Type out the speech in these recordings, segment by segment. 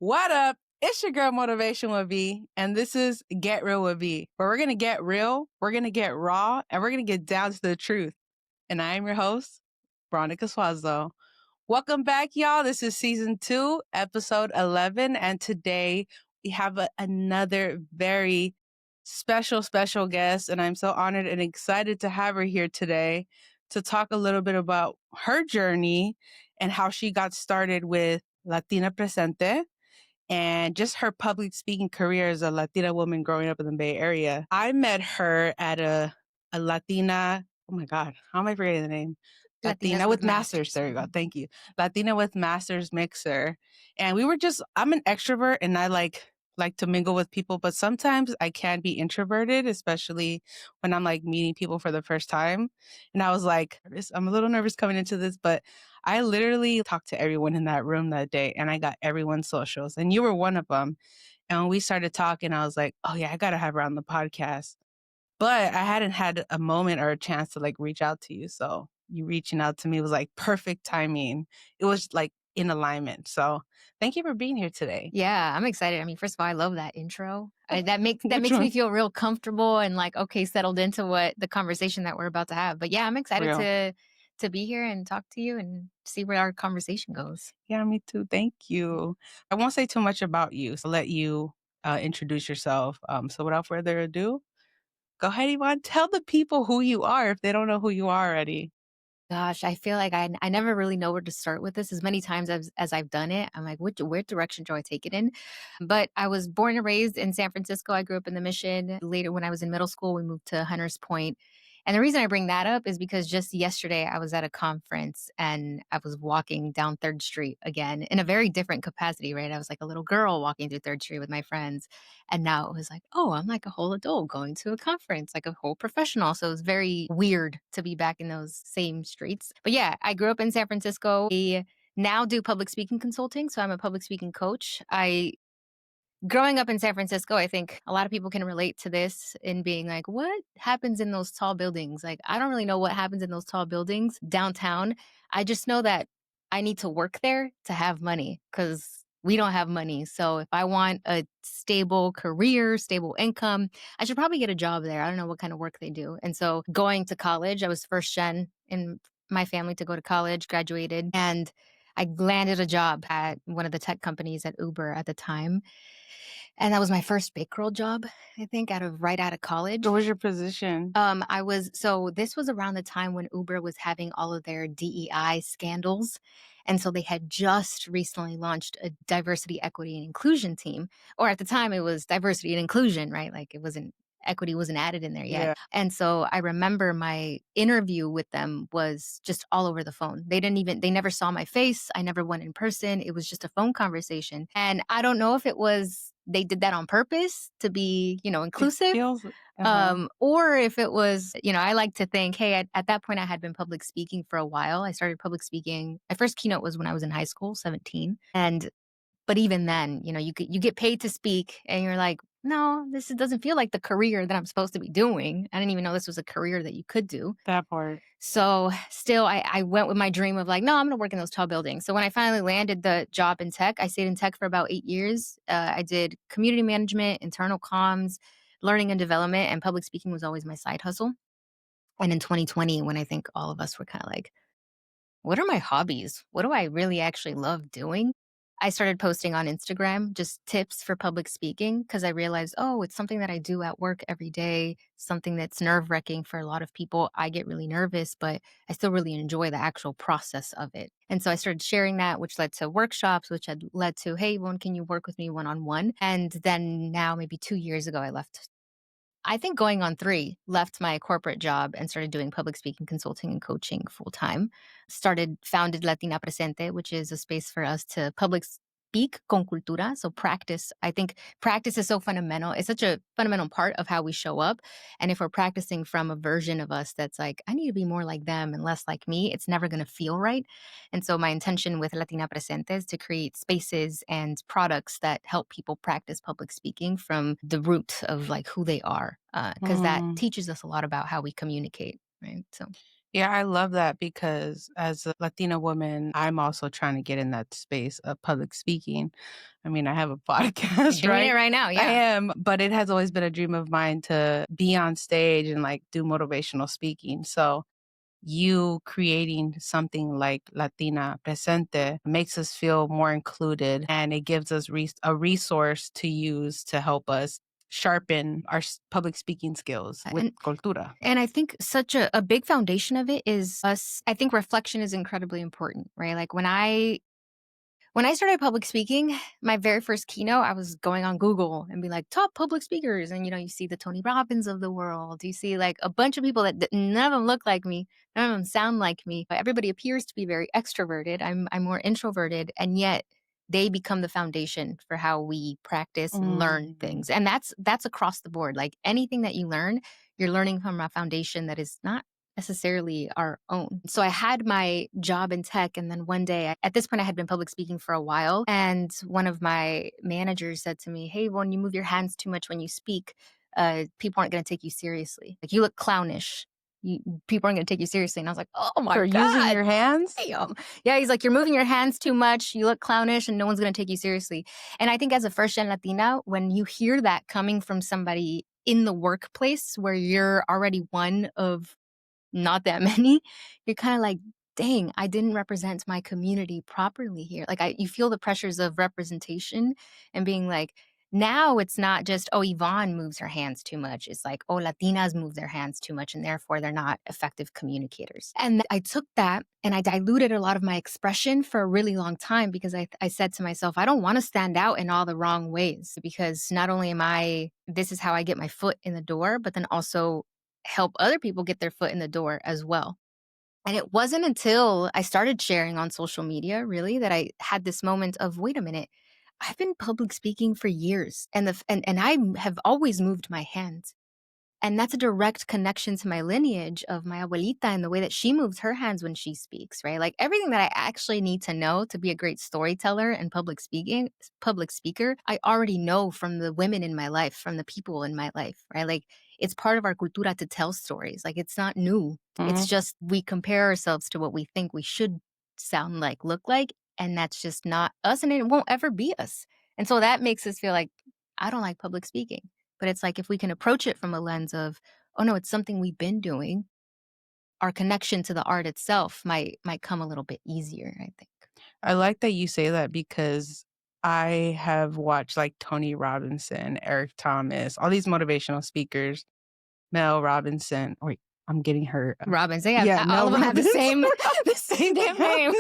What up? It's your girl Motivation with V, and this is Get Real with V, where we're going to get real, we're going to get raw, and we're going to get down to the truth. And I am your host, Veronica Suazo. Welcome back, y'all. This is season 2, episode 11, and today we have another very special guest, and I'm so honored and excited to have her here today to talk a little bit about her journey and how she got started with Latina Presente and just her public speaking career as a Latina woman growing up in the Bay Area. I met her at a Latina, oh my God, how am I forgetting the name? Latina with Masters. There you go. Thank you. Latina with Masters mixer. And we were just, I'm an extrovert and I like to mingle with people, but sometimes I can be introverted, especially when I'm like meeting people for the first time. And I was like, I'm a little nervous coming into this, but I literally talked to everyone in that room that day and I got everyone's socials and you were one of them. And when we started talking, I was like, oh yeah, I got to have her on the podcast. But I hadn't had a moment or a chance to like reach out to you. So you reaching out to me was like perfect timing. It was like in alignment. So thank you for being here today. Yeah, I'm excited. I mean, first of all, I love that intro. That makes Which me one? feel real comfortable and like okay, settled into what the conversation that we're about to have. But yeah, I'm excited Real. to be here and talk to you and see where our conversation goes. Yeah, me too. Thank you. I won't say too much about you. So let you introduce yourself. So without further ado, go ahead, Yvonne. Tell the people who you are if they don't know who you are already. Gosh, I feel like I never really know where to start with this. As many times as I've done it, I'm like, where direction do I take it in? But I was born and raised in San Francisco. I grew up in the Mission. Later, when I was in middle school, we moved to Hunters Point. And the reason I bring that up is because just yesterday I was at a conference and I was walking down Third Street again in a very different capacity, right? I was like a little girl walking through Third Street with my friends. And now it was like, oh, I'm like a whole adult going to a conference, like a whole professional. So it was very weird to be back in those same streets. But yeah, I grew up in San Francisco. I now do public speaking consulting. So I'm a public speaking coach. Growing up in San Francisco, I think a lot of people can relate to this in being like, what happens in those tall buildings? Like, I don't really know what happens in those tall buildings downtown. I just know that I need to work there to have money because we don't have money. So if I want a stable career, stable income, I should probably get a job there. I don't know what kind of work they do. And so going to college, I was first gen in my family to go to college, graduated, and I landed a job at one of the tech companies at Uber at the time. And that was my first big girl job, I think, right out of college. What was your position? So this was around the time when Uber was having all of their DEI scandals. And so they had just recently launched a diversity, equity, and inclusion team. Or at the time it was diversity and inclusion, right? Like equity wasn't added in there yet. Yeah. And so I remember my interview with them was just all over the phone. They never saw my face. I never went in person. It was just a phone conversation. And I don't know if it was they did that on purpose to be, inclusive. Or if it was, I like to think, hey, at that point I had been public speaking for a while. I started public speaking. My first keynote was when I was in high school, 17. But even then, you get paid to speak and you're like, no, this doesn't feel like the career that I'm supposed to be doing. I didn't even know this was a career that you could do. That part. So still, I went with my dream of like, no, I'm going to work in those tall buildings. So when I finally landed the job in tech, I stayed in tech for about 8 years. I did community management, internal comms, learning and development, and public speaking was always my side hustle. And in 2020, when I think all of us were kind of like, what are my hobbies? What do I really actually love doing? I started posting on Instagram just tips for public speaking because I realized, oh, it's something that I do at work every day, something that's nerve wracking for a lot of people. I get really nervous, but I still really enjoy the actual process of it. And so I started sharing that, which led to workshops, which had led to, hey, Yvonne, can you work with me one on one? And then now, maybe 2 years ago, I think going on 3, left my corporate job and started doing public speaking consulting and coaching full time. Founded Latina Presente, which is a space for us to public speak con cultura. So practice. I think practice is so fundamental. It's such a fundamental part of how we show up. And if we're practicing from a version of us that's like, I need to be more like them and less like me, it's never going to feel right. And so my intention with Latina Presente is to create spaces and products that help people practice public speaking from the root of like who they are, because that teaches us a lot about how we communicate, right? So Yeah, I love that because as a Latina woman, I'm also trying to get in that space of public speaking. I mean, I have a You're podcast, doing it right? right now, I yeah. am, but it has always been a dream of mine to be on stage and like do motivational speaking. So you creating something like Latina Presente makes us feel more included and it gives us a resource to use to help us sharpen our public speaking skills with And cultura. and I think such a big foundation of it is us. I think reflection is incredibly important, right? Like when I started public speaking, my very first keynote, I was going on Google and be like, top public speakers. And, you see the Tony Robbins of the world. You see like a bunch of people that none of them look like me. None of them sound like me. Everybody appears to be very extroverted. I'm more introverted. And yet they become the foundation for how we practice and learn Mm. things. And that's across the board. Like anything that you learn, you're learning from a foundation that is not necessarily our own. So I had my job in tech. And then one day, at this point, I had been public speaking for a while. And one of my managers said to me, hey, when you move your hands too much when you speak, people aren't going to take you seriously. Like you look clownish. People aren't going to take you seriously. And I was like, oh my For using God. your hands? Damn. Yeah, he's like, you're moving your hands too much. You look clownish and no one's going to take you seriously. And I think as a first gen Latina, when you hear that coming from somebody in the workplace where you're already one of not that many, you're kind of like, dang, I didn't represent my community properly here. Like you feel the pressures of representation and being like, now it's not just, oh, Yvonne moves her hands too much. It's like, oh, Latinas move their hands too much and therefore they're not effective communicators. And I took that and I diluted a lot of my expression for a really long time because I said to myself, I don't want to stand out in all the wrong ways because not only this is how I get my foot in the door, but then also help other people get their foot in the door as well. And it wasn't until I started sharing on social media, really, that I had this moment of, wait a minute, I've been public speaking for years and I have always moved my hands. And that's a direct connection to my lineage of my abuelita and the way that she moves her hands when she speaks, right? Like everything that I actually need to know to be a great storyteller and public speaker, I already know from the women in my life, from the people in my life, right? Like it's part of our cultura to tell stories. Like it's not new. It's Mhm. just we compare ourselves to what we think we should sound like, look like, and that's just not us and it won't ever be us. And so that makes us feel like I don't like public speaking. But it's like if we can approach it from a lens of, oh no, it's something we've been doing, our connection to the art itself might come a little bit easier, I think. I like that you say that because I have watched like Tony Robinson, Eric Thomas, all these motivational speakers, Mel Robinson. Wait, I'm getting her. Robbins, they have Yeah, all Mel of them have the Robbins. same the same damn name.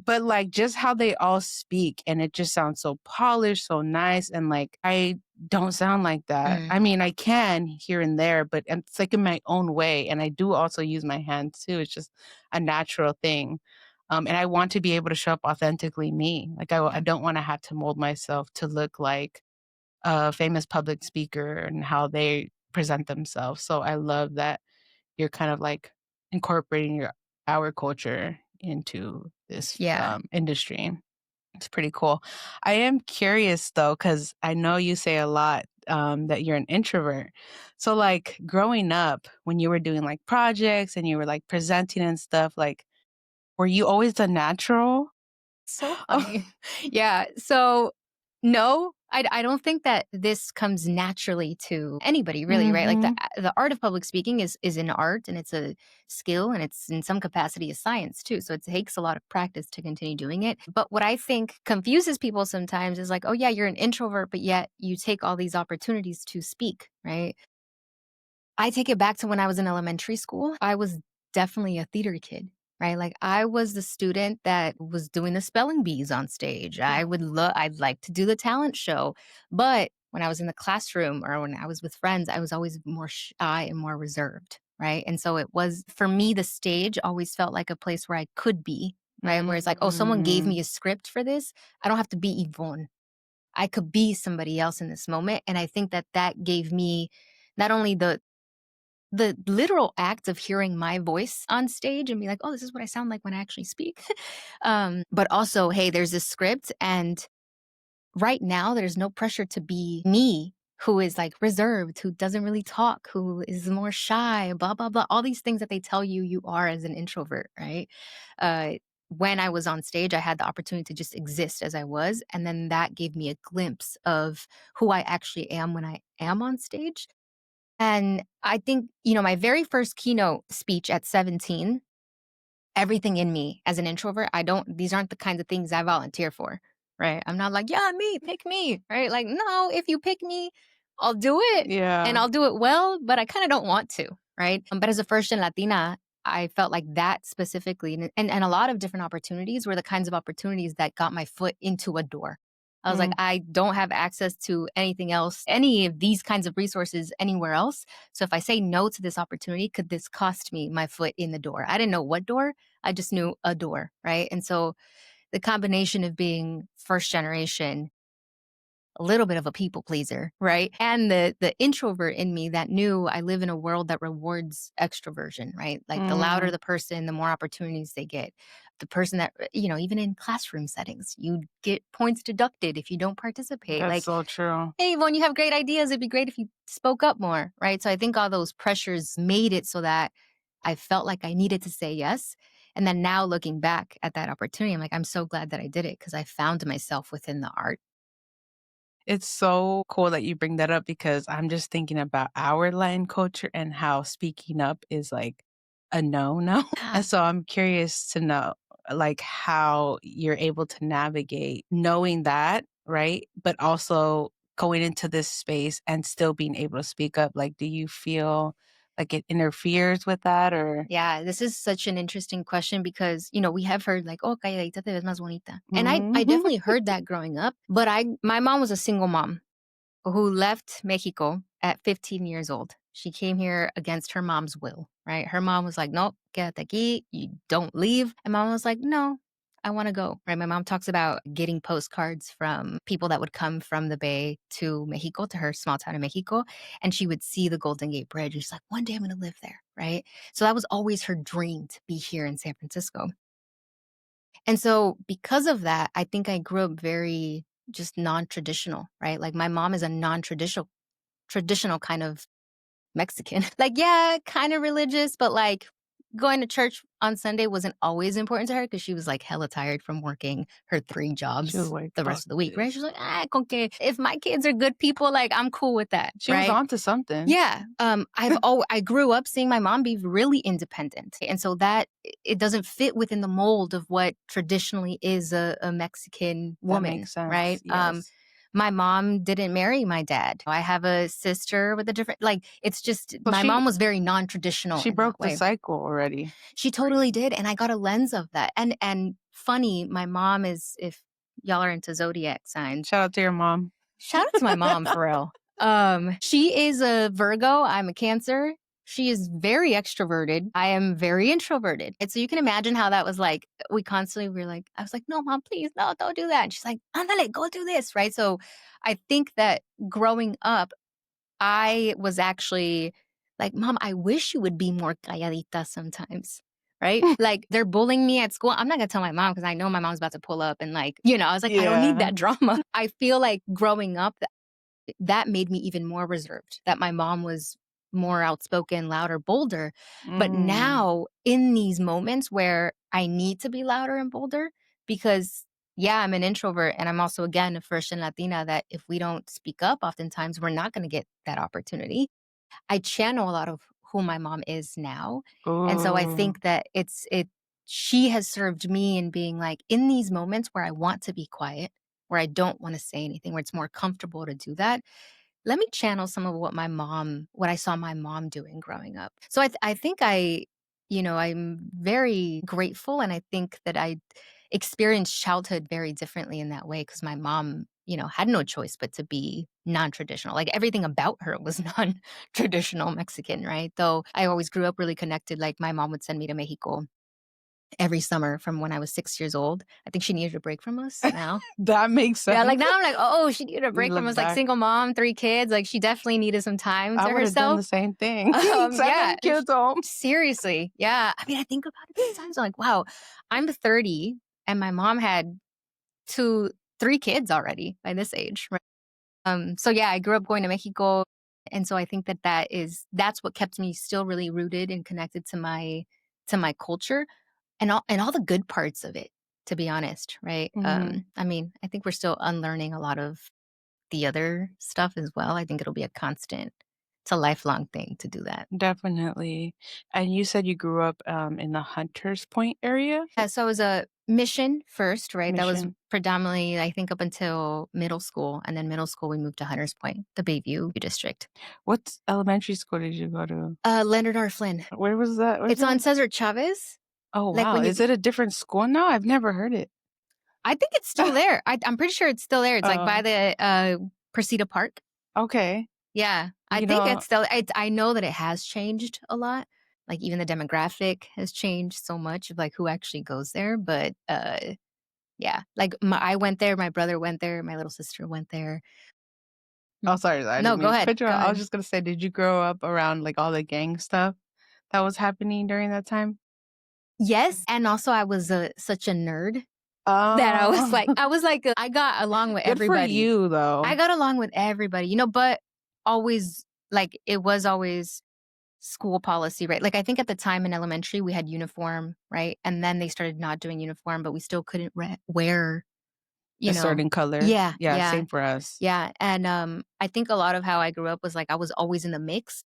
But like just how they all speak and it just sounds so polished, so nice. And like I don't sound like that. Mm, I mean, I can here and there, but it's like in my own way. And I do also use my hands too. It's just a natural thing. And I want to be able to show up authentically me. Like I yeah. don't want to have to mold myself to look like a famous public speaker and how they present themselves. So I love that you're kind of like incorporating our culture into this Yeah. industry. It's pretty cool. I am curious though, because I know you say a lot that you're an introvert. So, like growing up, when you were doing like projects and you were like presenting and stuff, like were you always the natural? So Oh, funny. Yeah. So, no, I don't think that this comes naturally to anybody, really, right? Like mm-hmm. the art of public speaking is an art and it's a skill and it's in some capacity a science too. So it takes a lot of practice to continue doing it. But what I think confuses people sometimes is like, oh yeah, you're an introvert, but yet you take all these opportunities to speak, right? I take it back to when I was in elementary school. I was definitely a theater kid, right? Like I was the student that was doing the spelling bees on stage. I'd like to do the talent show. But when I was in the classroom or when I was with friends, I was always more shy and more reserved, right? And so it was for me the stage always felt like a place where I could be, right? Where it's like, oh, someone gave Mm. me a script for this. I don't have to be Yvonne. I could be somebody else in this moment. And I think that that gave me not only the literal act of hearing my voice on stage and be like, oh, this is what I sound like when I actually speak. But also, hey, there's this script. And right now, there's no pressure to be me who is like reserved, who doesn't really talk, who is more shy, blah, blah, blah. All these things that they tell you you are as an introvert, right? Uh, when I was on stage, I had the opportunity to just exist as I was. And then that gave me a glimpse of who I actually am when I am on stage. And I think, my very first keynote speech at 17, everything in me as an introvert, these aren't the kinds of things I volunteer for, right? I'm not like, yeah, me, pick me, right? Like, no, if you pick me, I'll do it and Yeah. I'll do it well, but I kind of don't want to, right? But as a first gen Latina, I felt like that specifically and a lot of different opportunities were the kinds of opportunities that got my foot into a door. I was like, Mm, I don't have access to anything else, any of these kinds of resources anywhere else. So if I say no to this opportunity, could this cost me my foot in the door? I didn't know what door, I just knew a door, right? And so the combination of being first generation, a little bit of a people pleaser, right? And the introvert in me that knew I live in a world that rewards extroversion, right? Like the louder mm, the person, the more opportunities they get. The person that, even in classroom settings, you get points deducted if you don't participate. that's Like, so true. hey, Yvonne, you have great ideas. It'd be great if you spoke up more, right? So I think all those pressures made it so that I felt like I needed to say yes. And then now looking back at that opportunity, I'm like, I'm so glad that I did it because I found myself within the art. It's so cool that you bring that up because I'm just thinking about our Latin culture and how speaking up is like a no. And Yeah. so I'm curious to know like how you're able to navigate knowing that, right? But also going into this space and still being able to speak up. Like, do you feel like it interferes with that or? Yeah, this is such an interesting question because, we have heard like, oh, calladita te ves más bonita. And I Mhm. definitely heard that growing up, but my mom was a single mom who left Mexico at 15 years old. She came here against her mom's will, right? Her mom was like, nope, quédate aquí, you don't leave. And mom was like, no, I want to go, right? My mom talks about getting postcards from people that would come from the Bay to Mexico, to her small town in Mexico, and she would see the Golden Gate Bridge. And she's like, one day I'm going to live there, right? So that was always her dream to be here in San Francisco. And so because of that, I think I grew up very just non-traditional, right? Like my mom is a non-traditional kind of Mexican. Like, yeah, kind of religious, but like going to church on Sunday wasn't always important to her because she was like hella tired from working her 3 She was jobs like, the fuck rest of the week, right? this. She's like, con que if my kids are good people, like I'm cool with that, She was right? on to something. Yeah. I grew up seeing my mom be really independent. And so that it doesn't fit within the mold of what traditionally is a Mexican That woman, makes sense. right? Yes. My mom didn't marry my dad. I have a sister with a different, like, it's just, So my mom was very non traditional she in that broke the way. cycle already. She totally did. And I got a lens of that. And funny, my mom is, if y'all are into zodiac signs, Shout out to your mom. shout out to my mom for real. She is a Virgo. I'm a Cancer. She is very extroverted. I am very introverted. And so you can imagine how that was like. We constantly were like, I was like, no, mom, please, no, don't do that. And she's like, ándale, go do this. Right. So I think that growing up, I was actually like, mom, I wish you would be more calladita sometimes. Right. Like they're bullying me at school. I'm not going to tell my mom because I know my mom's about to pull up and like, I was like, I don't need Yeah. that drama. I feel like growing up, that made me even more reserved, that my mom was more outspoken, louder, bolder. But Mm. now in these moments where I need to be louder and bolder, because yeah, I'm an introvert and I'm also, again, a first gen Latina that if we don't speak up, oftentimes we're not going to get that opportunity. I channel a lot of who my mom is now. And so I Ooh. think that she has served me in being like, in these moments where I want to be quiet, where I don't want to say anything, where it's more comfortable to do that, let me channel some of what I saw my mom doing growing up. So I think I'm very grateful. And I think that I experienced childhood very differently in that way because my mom, had no choice but to be non-traditional. Like everything about her was non-traditional Mexican, right? Though I always grew up really connected. Like my mom would send me to Mexico every summer from when I was 6 years old. I think she needed a break from us now. That makes Yeah, sense. like now I'm like, oh, she needed a You break from look us, like back. single mom, 3 kids. Like she definitely needed some time I to would have done herself. the same thing. Send Yeah, them kids home. seriously. Yeah. I mean, I think about it sometimes. I'm like, wow, I'm 30 and my mom had 3 kids already by this age. Right? So yeah, I grew up going to Mexico, and so I think that's what kept me still really rooted and connected to my culture and all the good parts of it, to be honest, right? Mhm. I mean, I think we're still unlearning a lot of the other stuff as well. I think it'll be it's a lifelong thing to do that. Definitely. And you said you grew up, in the Hunters Point area? Yeah, so it was a mission first, right? That was Mission. predominantly, I think, up until middle school. And then middle school, we moved to Hunters Point, the Bayview district. What elementary school did you go to? Leonard R. Flynn. Where was that? Where's It's on that? Cesar Chavez. Oh, Like wow. when Is you, it a different school now? I've never heard it. I think it's still there. I'm pretty sure it's still there. It's like by Oh, the Presida Park. okay. Yeah, I You think know, it's still. I know that it has changed a lot. Like even the demographic has changed so much of like who actually goes there. But yeah, like I went there, my brother went there, my little sister went there. oh, Mm. sorry, I No, didn't go mean to ahead, cut you go off. I was ahead. just gonna say, did you grow up around, like, all the gang stuff that was happening during that time? Yes, and also I was such a nerd that Oh, I got along with good for everybody. you, I though. got along with everybody, but always like it was always school policy, right? Like I think at the time in elementary we had uniform, right? And then they started not doing uniform, but we still couldn't wear, you A know. certain color. Yeah, Yeah, yeah, same for us. yeah. And I think a lot of how I grew up was like I was always in the mix,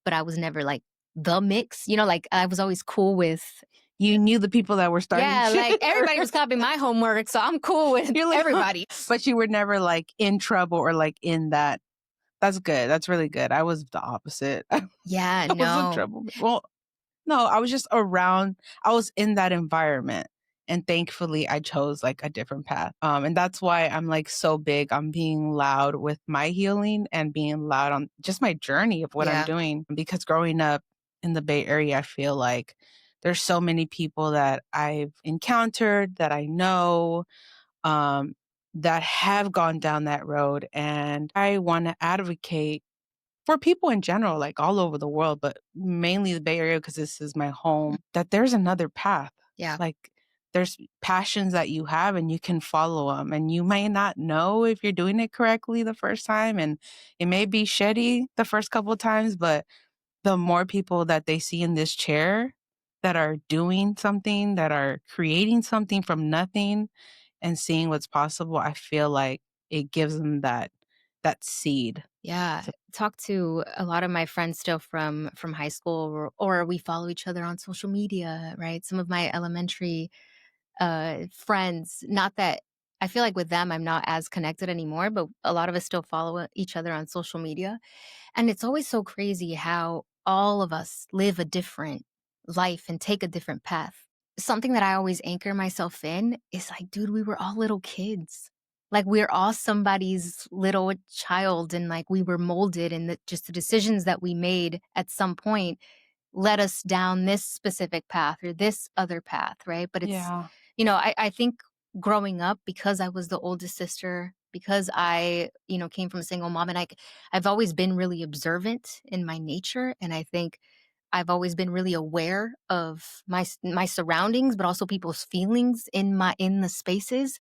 but I was never like the mix, like I was always cool with. You knew the people that were starting Yeah, shit, like or everybody was copying my homework, so I'm cool with you're like everybody. but you were never, like, in trouble or, like, in that. That's good, that's really good. I was the opposite. Yeah, I was a no. trouble well, no, I was just around I was in that environment, and thankfully, I chose, like, a different path, and that's why I'm, like, so big on being loud with my healing and being loud on just my journey of what I'm Yeah. doing, because growing up in the Bay Area, I feel like there's so many people that I've encountered, that I know, um, that have gone down that road, and I wanna advocate for people in general, like all over the world, but mainly the Bay Area because this is my home, that there's another path. Yeah. Like, there's passions that you have and you can follow them, and you may not know if you're doing it correctly the first time, and it may be shitty the first couple of times, but the more people that they see in this chair that are doing something, that are creating something from nothing and seeing what's possible, I feel like it gives them that seed. Yeah. So Talk to a lot of my friends still from high school or we follow each other on social media, right? Some of my elementary friends, not that I feel like with them I'm not as connected anymore, but a lot of us still follow each other on social media. And it's always so crazy how all of us live a different life and take a different path. Something that I always anchor myself in is like, dude, we were all little kids. Like we're all somebody's little child and like we were molded and just the decisions that we made at some point led us down this specific path or this other path, right? But it's, yeah. I think growing up because I was the oldest sister, because I, came from a single mom and I've always been really observant in my nature. And I think I've always been really aware of my surroundings, but also people's feelings in the spaces.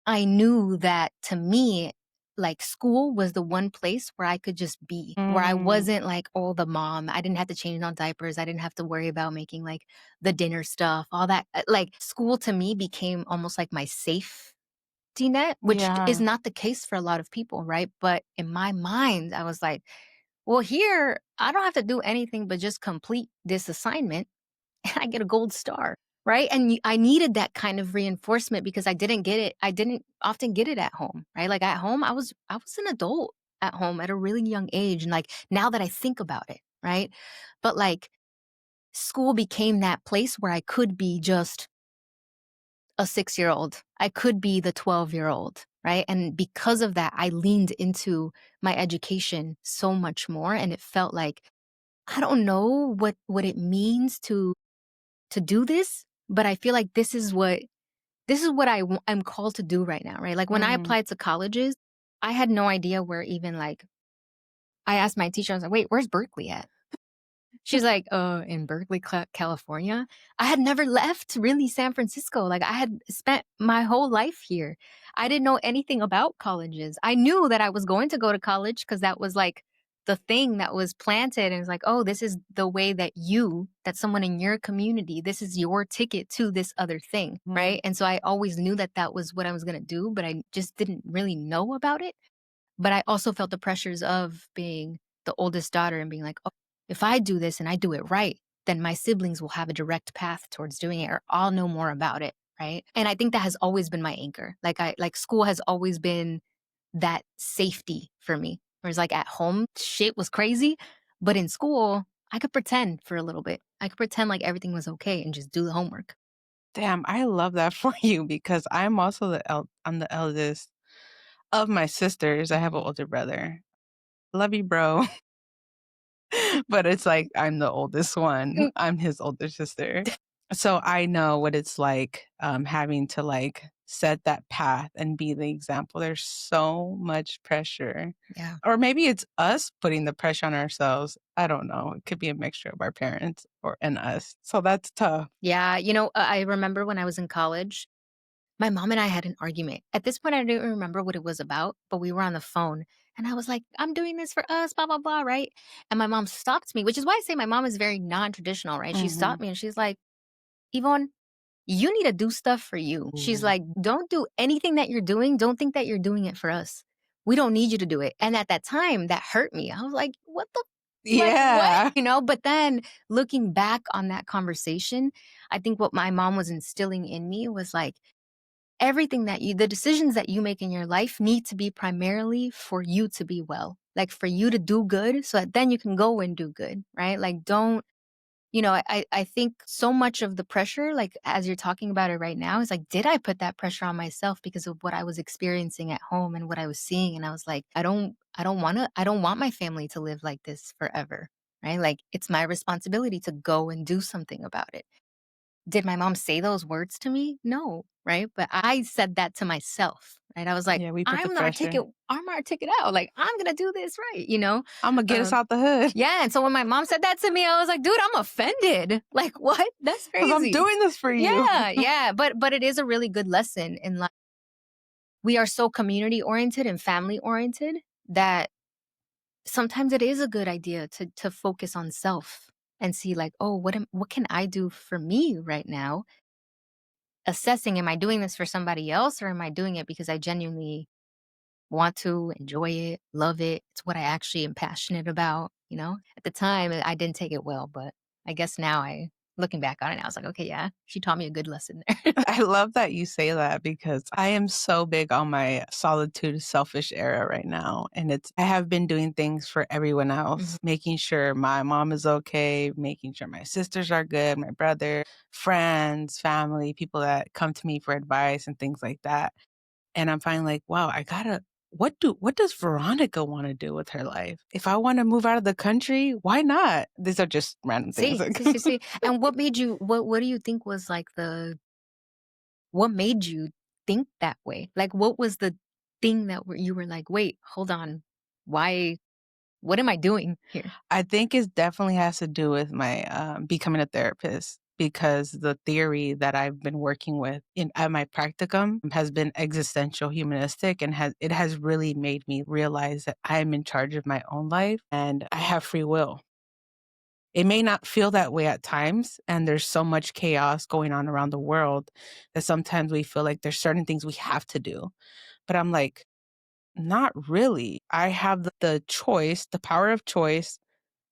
I knew that to me, like school was the one place where I could just be, where I Mm, wasn't like, oh, the mom. I didn't have to change on diapers. I didn't have to worry about making like the dinner stuff, all that. Like school to me became almost like my safety net, which is yeah. not the case for a lot of people, right? But in my mind, I was like, well, here, I don't have to do anything but just complete this assignment and I get a gold star, right? And I needed that kind of reinforcement because I didn't get it. I didn't often get it at home, right? Like at home, I was an adult at home at a really young age, and like now that I think about it, right? But like school became that place where I could be just a 6-year old. I could be the 12-year-old, right? And because of that, I leaned into my education so much more, and it felt like I don't know what it means to do this, but I feel like this is what I'm called to do right now, right? Like when I Mm, applied to colleges, I had no idea where even like I asked my teacher, I was like, wait, where's Berkeley at? She's like, in Berkeley, California. I had never left really San Francisco. Like I had spent my whole life here. I didn't know anything about colleges. I knew that I was going to go to college because that was like the thing that was planted. And it's like, oh, this is the way that someone in your community, this is your ticket to this other thing. Mhm. Right. And so I always knew that that was what I was going to do, but I just didn't really know about it. But I also felt the pressures of being the oldest daughter and being like, "Oh, if I do this and I do it right, then my siblings will have a direct path towards doing it or I'll know more about it." Right? And I think that has always been my anchor. Like school has always been that safety for me. Whereas like at home, shit was crazy, but in school, I could pretend for a little bit. I could pretend like everything was okay and just do the homework. Damn, I love that for you because I'm also I'm the eldest of my sisters. I have an Mhm. older brother. Love you, bro. But it's like I'm the oldest one. Mm, I'm his older sister. So I know what it's like, having to, like, set that path and be the example. There's so much pressure. yeah. Or maybe it's us putting the pressure on ourselves. I don't know. It could be a mixture of our parents and us. So that's tough. Yeah. I remember when I was in college, my mom and I had an argument. At this point, I didn't remember what it was about, but we were on the phone and I was like, I'm doing this for us, blah, blah, blah, right? And my mom stopped me, which is why I say my mom is very non traditional, right? She stopped Mhm. me and she's like, Yvonne, you need to do stuff for you. She's Ooh. like, don't do anything that you're doing. Don't think that you're doing it for us. We don't need you to do it. And at that time, that hurt me. I was like, what the, like, what? Yeah. But then looking back on that conversation, I think what my mom was instilling in me was like, everything the decisions that you make in your life need to be primarily for you to be well, like for you to do good so that then you can go and do good, right? Like, don't, I think so much of the pressure, like as you're talking about it right now, is like, did I put that pressure on myself because of what I was experiencing at home and what I was seeing? And I was like, I don't want my family to live like this forever, right? Like, it's my responsibility to go and do something about it. Did my mom say those words to me? No, right? But I said that to myself, right? I was like, Yeah, we put the pressure. I'm our ticket out. Like, I'm gonna do this right? Imma get us Um, out the hood yeah. And so when my mom said that to me, I was like, dude, I'm offended. Like, what? That's because 'cause I'm crazy. doing this for you. Yeah, yeah. But it is a really good lesson in life. We are so community oriented and family oriented that sometimes it is a good idea to focus on self and see like, oh, what can I do for me right now, assessing, am I doing this for somebody else or am I doing it because I genuinely want to enjoy it, love it? It's what I actually am passionate about. At the time, I didn't take it well, but I guess now looking back on it, I was like, okay, yeah, she taught me a good lesson there. I love that you say that because I am so big on my solitude selfish era right now. And I have been doing things for everyone Mhm. else, making sure my mom is okay, making sure my sisters are good, my brother, friends, family, people that come to me for advice and things like that. And I'm finding like, wow, what does Veronica want to do with her life? If I want to move out of the country, why not? These are just random things. See, see, see, see. And what do you think was like what made you think that way? Like, what was the thing that you were like, wait, hold on, why? What am I doing here? I think it definitely has to do with my, becoming a therapist because the theory that I've been working with at my practicum has been existential humanistic and it has really made me realize that I am in charge of my own life and I have free will. It may not feel that way at times, and there's so much chaos going on around the world that sometimes we feel like there's certain things we have to do. But I'm like, not really. I have the choice, the power of choice.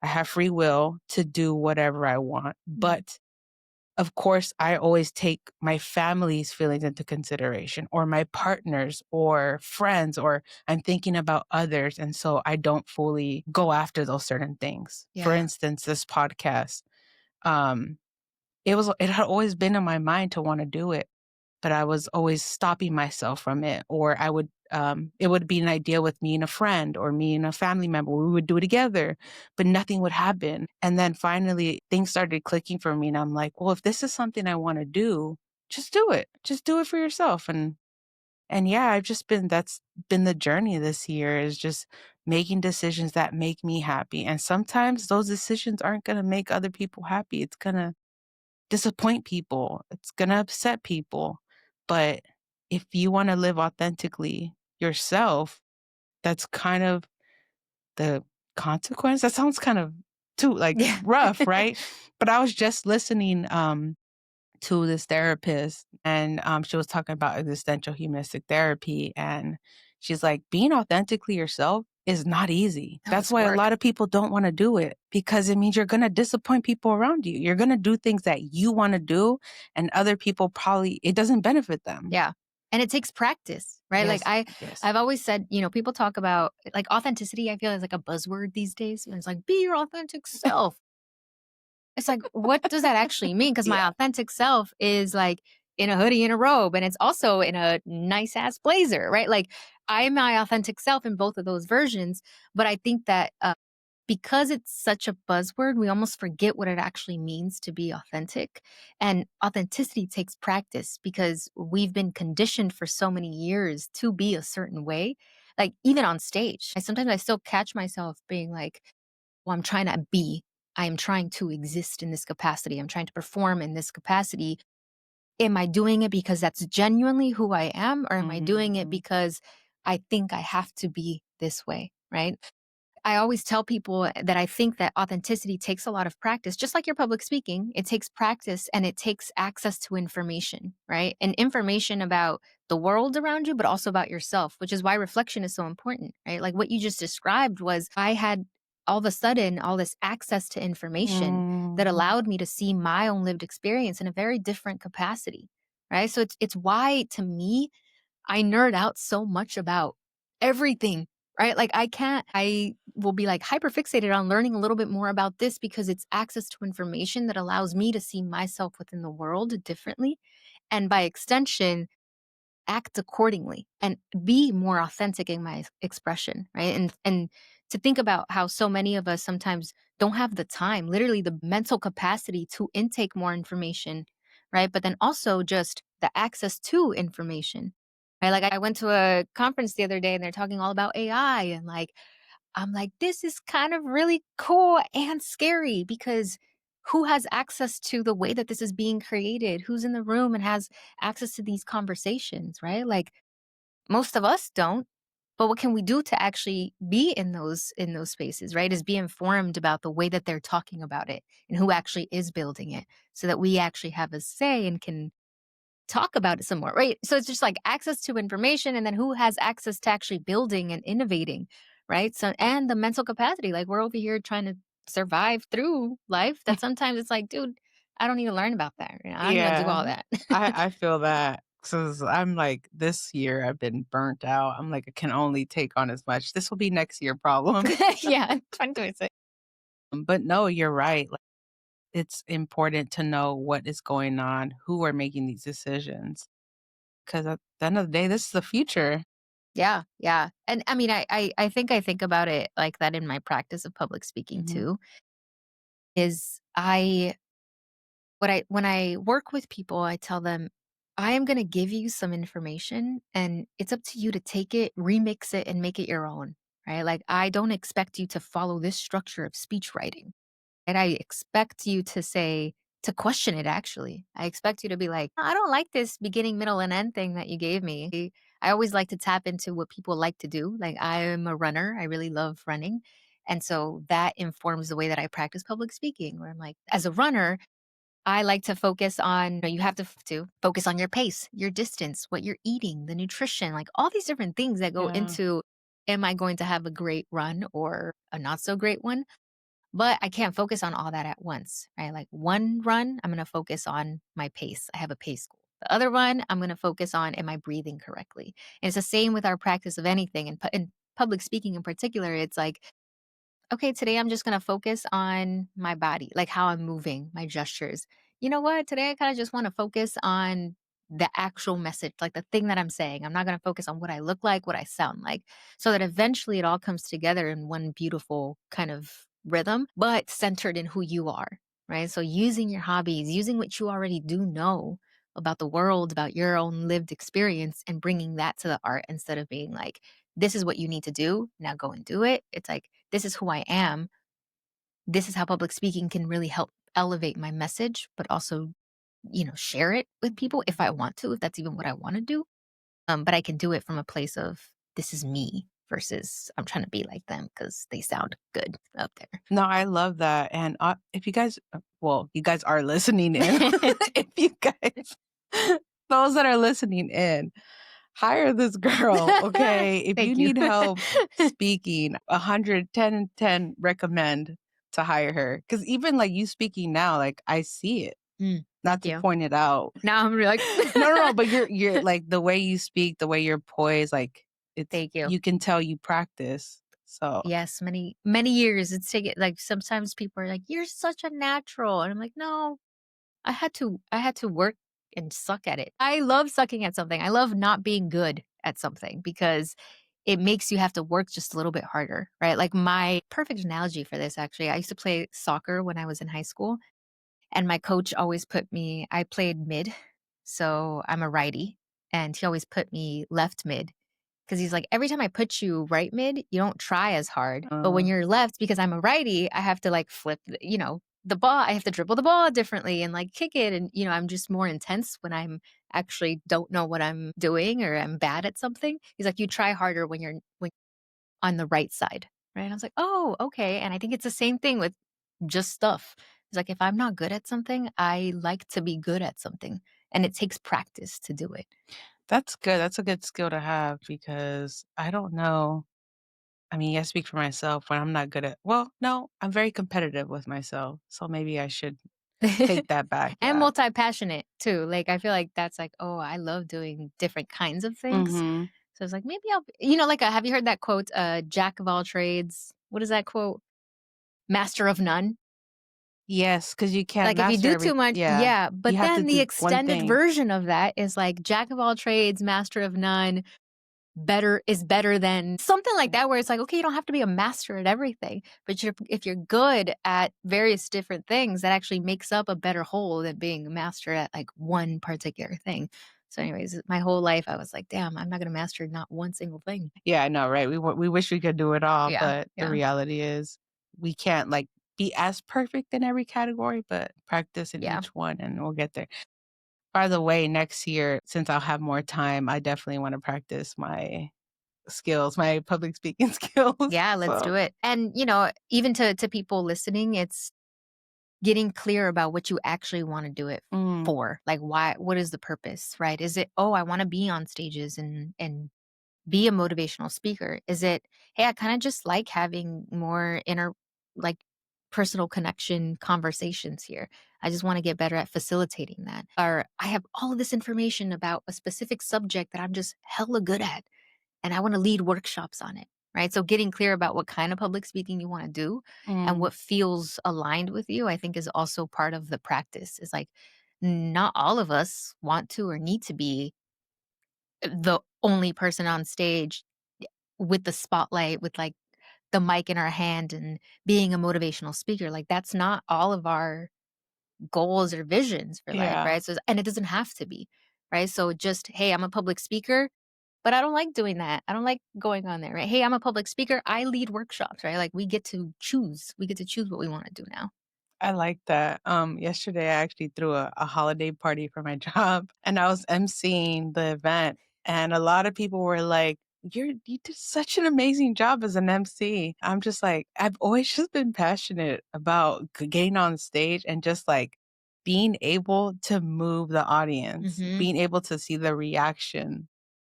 I have free will to do whatever I want. Mhm. But of course, I always take my family's feelings into consideration or my partners or friends, or I'm thinking about others. And so I don't fully go after those certain things. For Yeah. instance, this podcast, um, it had always been in my mind to want to do it, but I was always stopping myself from it. Or it would be an idea with me and a friend or me and a family member. We would do it together, but nothing would happen. And then finally things started clicking for me. And I'm like, well, if this is something I want to do, just do it. Just do it for yourself. And yeah, that's been the journey this year is just making decisions that make me happy. And sometimes those decisions aren't going to make other people happy. It's going to disappoint people, it's going to upset people. But if you want to live authentically yourself, that's kind of the consequence. That sounds kind of too like Yeah. rough, right? But I was just listening to this therapist, and she was talking about existential humanistic therapy, and she's like, being authentically yourself is not easy. No, That's it's why a work. lot of people don't want to do it, because it means you're going to disappoint people around you. You're going to do things that you want to do, and other people probably it doesn't benefit them. Yeah. And it takes practice, right? Like Yes, yes. I've always said, people talk about like authenticity, I feel is like a buzzword these days. And it's like, be your authentic self. It's like, what does that actually mean? Because my Yeah. authentic self is like in a hoodie and a robe, and it's also in a nice ass blazer, right? Like I'm my authentic self in both of those versions. But I think that because it's such a buzzword, we almost forget what it actually means to be authentic. And authenticity takes practice because we've been conditioned for so many years to be a certain way. Like even on stage, sometimes I still catch myself being like, well, I'm trying to be, I am trying to exist in this capacity. I'm trying to perform in this capacity. Am I doing it because that's genuinely who I am? Or am I doing it Mhm. because I think I have to be this way? Right. I always tell people that I think that authenticity takes a lot of practice, just like your public speaking. It takes practice and it takes access to information, right? And information about the world around you, but also about yourself, which is why reflection is so important, right? Like what you just described was I had all of a sudden all this access to information that Mhm. allowed me to see my own lived experience in a very different capacity, right? So it's why to me I nerd out so much about everything, right? Like I will be like hyper fixated on learning a little bit more about this because it's access to information that allows me to see myself within the world differently. And by extension, act accordingly and be more authentic in my expression, right? And to think about how so many of us sometimes don't have the time, literally the mental capacity to intake more information, right? But then also just the access to information. Right? Like I went to a conference the other day and they're talking all about AI and like I'm like this is kind of really cool and scary because who has access to the way that this is being created? Who's in the room and has access to these conversations, right? Like most of us don't. But what can we do to actually be in those spaces, right? Is be informed about the way that they're talking about it and who actually is building it so that we actually have a say and can talk about it some more, right? So it's just like access to information and then who has access to actually building and innovating, right? So and the mental capacity, like we're over here trying to survive through life that sometimes it's like, dude, I don't need to learn about that. I don't need to do Yeah. all that. I feel that. 'Cause I'm like, this year I've been burnt out. I'm like, I can only take on as much. This will be next year problem. Yeah, 2026. But no, you're right. Like, it's important to know what is going on, who are making these decisions. Because at the end of the day, this is the future. Yeah, yeah. And I mean, I think about it like that in my practice of public speaking Mhm. too, is I what I when I work with people, I tell them, I am gonna give you some information and it's up to you to take it, remix it, and make it your own. Right. Like I don't expect you to follow this structure of speech writing. And I expect you to say, to question it actually. I expect you to be like, I don't like this beginning, middle, and end thing that you gave me. I always like to tap into what people like to do. Like I am a runner. I really love running. And so that informs the way that I practice public speaking, where I'm like, as a runner, I like to focus on, you have to focus on your pace, your distance, what you're eating, the nutrition, like all these different things that go Yeah. into, am I going to have a great run or a not so great one? But I can't focus on all that at once, right? Like one run, I'm going to focus on my pace. I have a pace goal. The other one, I'm going to focus on, am I breathing correctly? And it's the same with our practice of anything. And in public speaking in particular, it's like, okay, today I'm just going to focus on my body, like how I'm moving, my gestures. You know what? Today I kind of just want to focus on the actual message, like the thing that I'm saying. I'm not going to focus on what I look like, what I sound like, so that eventually it all comes together in one beautiful kind of rhythm, but centered in who you are, right? So using your hobbies, using what you already do know, about the world, about your own lived experience, and bringing that to the art instead of being like, this is what you need to do. Now go and do it. It's like, this is who I am. This is how public speaking can really help elevate my message, but also, share it with people if I want to, if that's even what I want to do. But I can do it from a place of this is me versus I'm trying to be like them because they sound good up No, I love that. And if you guys, well, you guys are listening in. there. If you guys, those that are listening in, hire this girl, okay? If you Thank you. need help speaking, 110 and 10 recommend to hire her. Because even like you speaking now, like I see it. Not Thank to you. point it out. Now I'm really like, No, but you're like the way you speak, the way you're poised, like it's thank you. you can tell you practice. So Yes, many, many years. It's taken like sometimes people are like, you're such a natural. And I'm like, no, I had to work and suck at it. I love sucking at something. I love not being good at something because it makes you have to work just a little bit harder, right? Like my perfect analogy for this actually, I used to play soccer when I was in high school and my coach always put me I played mid, so I'm a righty, and he always put me left mid because he's like, "Every time I put you right mid, you don't try as hard, but when you're left, because I'm a righty, I have to, like, flip the ball. I have to dribble the ball differently and, like, kick it, and, I'm just more intense when I'm actually don't know what I'm doing or I'm bad at something." He's like, "You try harder when on the right side." Right? And I was like, "Oh, okay." And I think it's the same thing with just stuff. It's like if I'm not good at something, I like to be good at something, and it takes practice to do it. that's good. That's a good skill to have because I don't know. I mean, I speak for myself when I'm not good at, well, no, I'm very competitive with myself. So maybe I should take that back. And Yeah. multi-passionate too. Like I feel like that's like, oh, I love doing different kinds of things. Hmm. So it's like maybe I'll, like have you heard that quote? Jack of all trades. What is that quote? Master of none. Yes, because you can't Like if you master do too much, Yeah. yeah. You But have to then the do one extended thing. version of that is like Jack of all trades, master of none, better is better than something like that where it's like, okay, you don't have to be a master at everything, but if you're good at various different things, that actually makes up a better whole than being a master at like one particular thing. So anyways, my whole life I was like, damn, I'm not going to master not one single thing. Yeah, I know, right? We wish we could do it all, Yeah. but the Yeah. reality is we can't like be as perfect in every category, but practice in Yeah. each one and we'll get there. By the way, next year, since I'll have more time, I definitely want to practice my skills, my public speaking skills. Yeah, let's So, do it. And even to people listening, it's getting clear about what you actually want to do it mm, for. Like why what is the purpose, right? Is it, oh, I want to be on stages and be a motivational speaker? Is it, hey, I kind of just like having more inner, like, personal connection conversations here. I just want to get better at facilitating that. Or I have all of this information about a specific subject that I'm just hella good at and I want to lead workshops on it. Right. So getting clear about what kind of public speaking you want to do and mm, what feels aligned with you, I think is also part of the practice. Is like not all of us want to or need to be the only person on stage with the spotlight, with like the mic in our hand and being a motivational speaker. Like that's not all of our goals or visions for life, yeah, right? So, and it doesn't have to be, right? So just, hey, I'm a public speaker, but I don't like doing that. I don't like going on there, right? Hey, I'm a public speaker. I lead workshops, right? Like we get to choose. We get to choose what we want to do now. I like that. Yesterday I actually threw a holiday party for my job and I was emceeing the event and a lot of people were like, you did such an amazing job as an MC. I'm just like, I've always just been passionate about getting on stage and just like being able to move the audience, Hmm. being able to see the reaction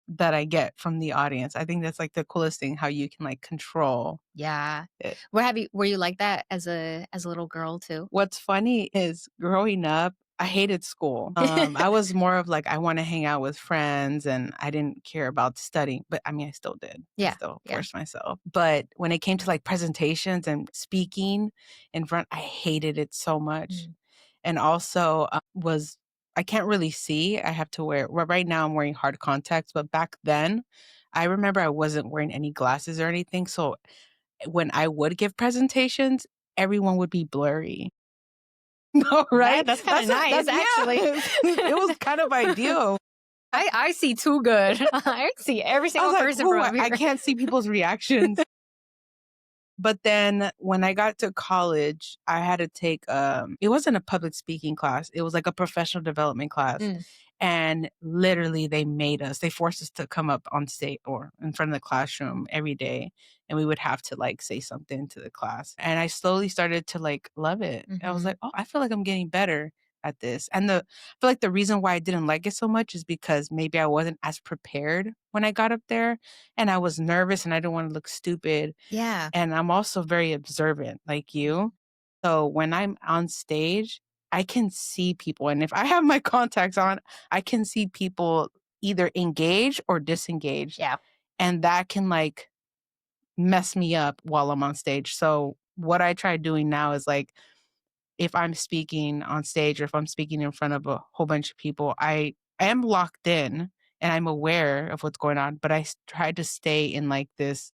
that I get from the audience. I think that's like the coolest thing, how you can like control Yeah. it. Were you like that as a little girl too? What's funny is growing up, I hated school. I was more of like, I want to hang out with friends and I didn't care about studying, but I mean, I still did. I Yeah. still Yeah. forced myself. But when it came to like presentations and speaking in front, I hated it so much. Mm. And also I can't really see. I have to wear, well, right now I'm wearing hard contacts, but back then I remember I wasn't wearing any glasses or anything. So when I would give presentations, everyone would be blurry. No, right? That's kind of nice, actually. Yeah. It was kind of ideal. I see too good. I see every I was single like, person oh, from I here. can't see people's reactions. But then when I got to college, I had to take it wasn't a public speaking class. It was like a professional development class. Mm. And literally they forced us to come up on stage or in front of the classroom every day. And we would have to like say something to the class. And I slowly started to like love it. I was Mhm. like, oh, I feel like I'm getting better at this. And I feel like the reason why I didn't like it so much is because maybe I wasn't as prepared when I got up there and I was nervous and I didn't want to look stupid. Yeah. And I'm also very observant like you. So when I'm on stage, I can see people. And if I have my contacts on, I can see people either engage or disengage. Yeah. And that can like mess me up while I'm on stage. So what I try doing now is like if I'm speaking on stage or if I'm speaking in front of a whole bunch of people, I am locked in and I'm aware of what's going on, but try to stay in like this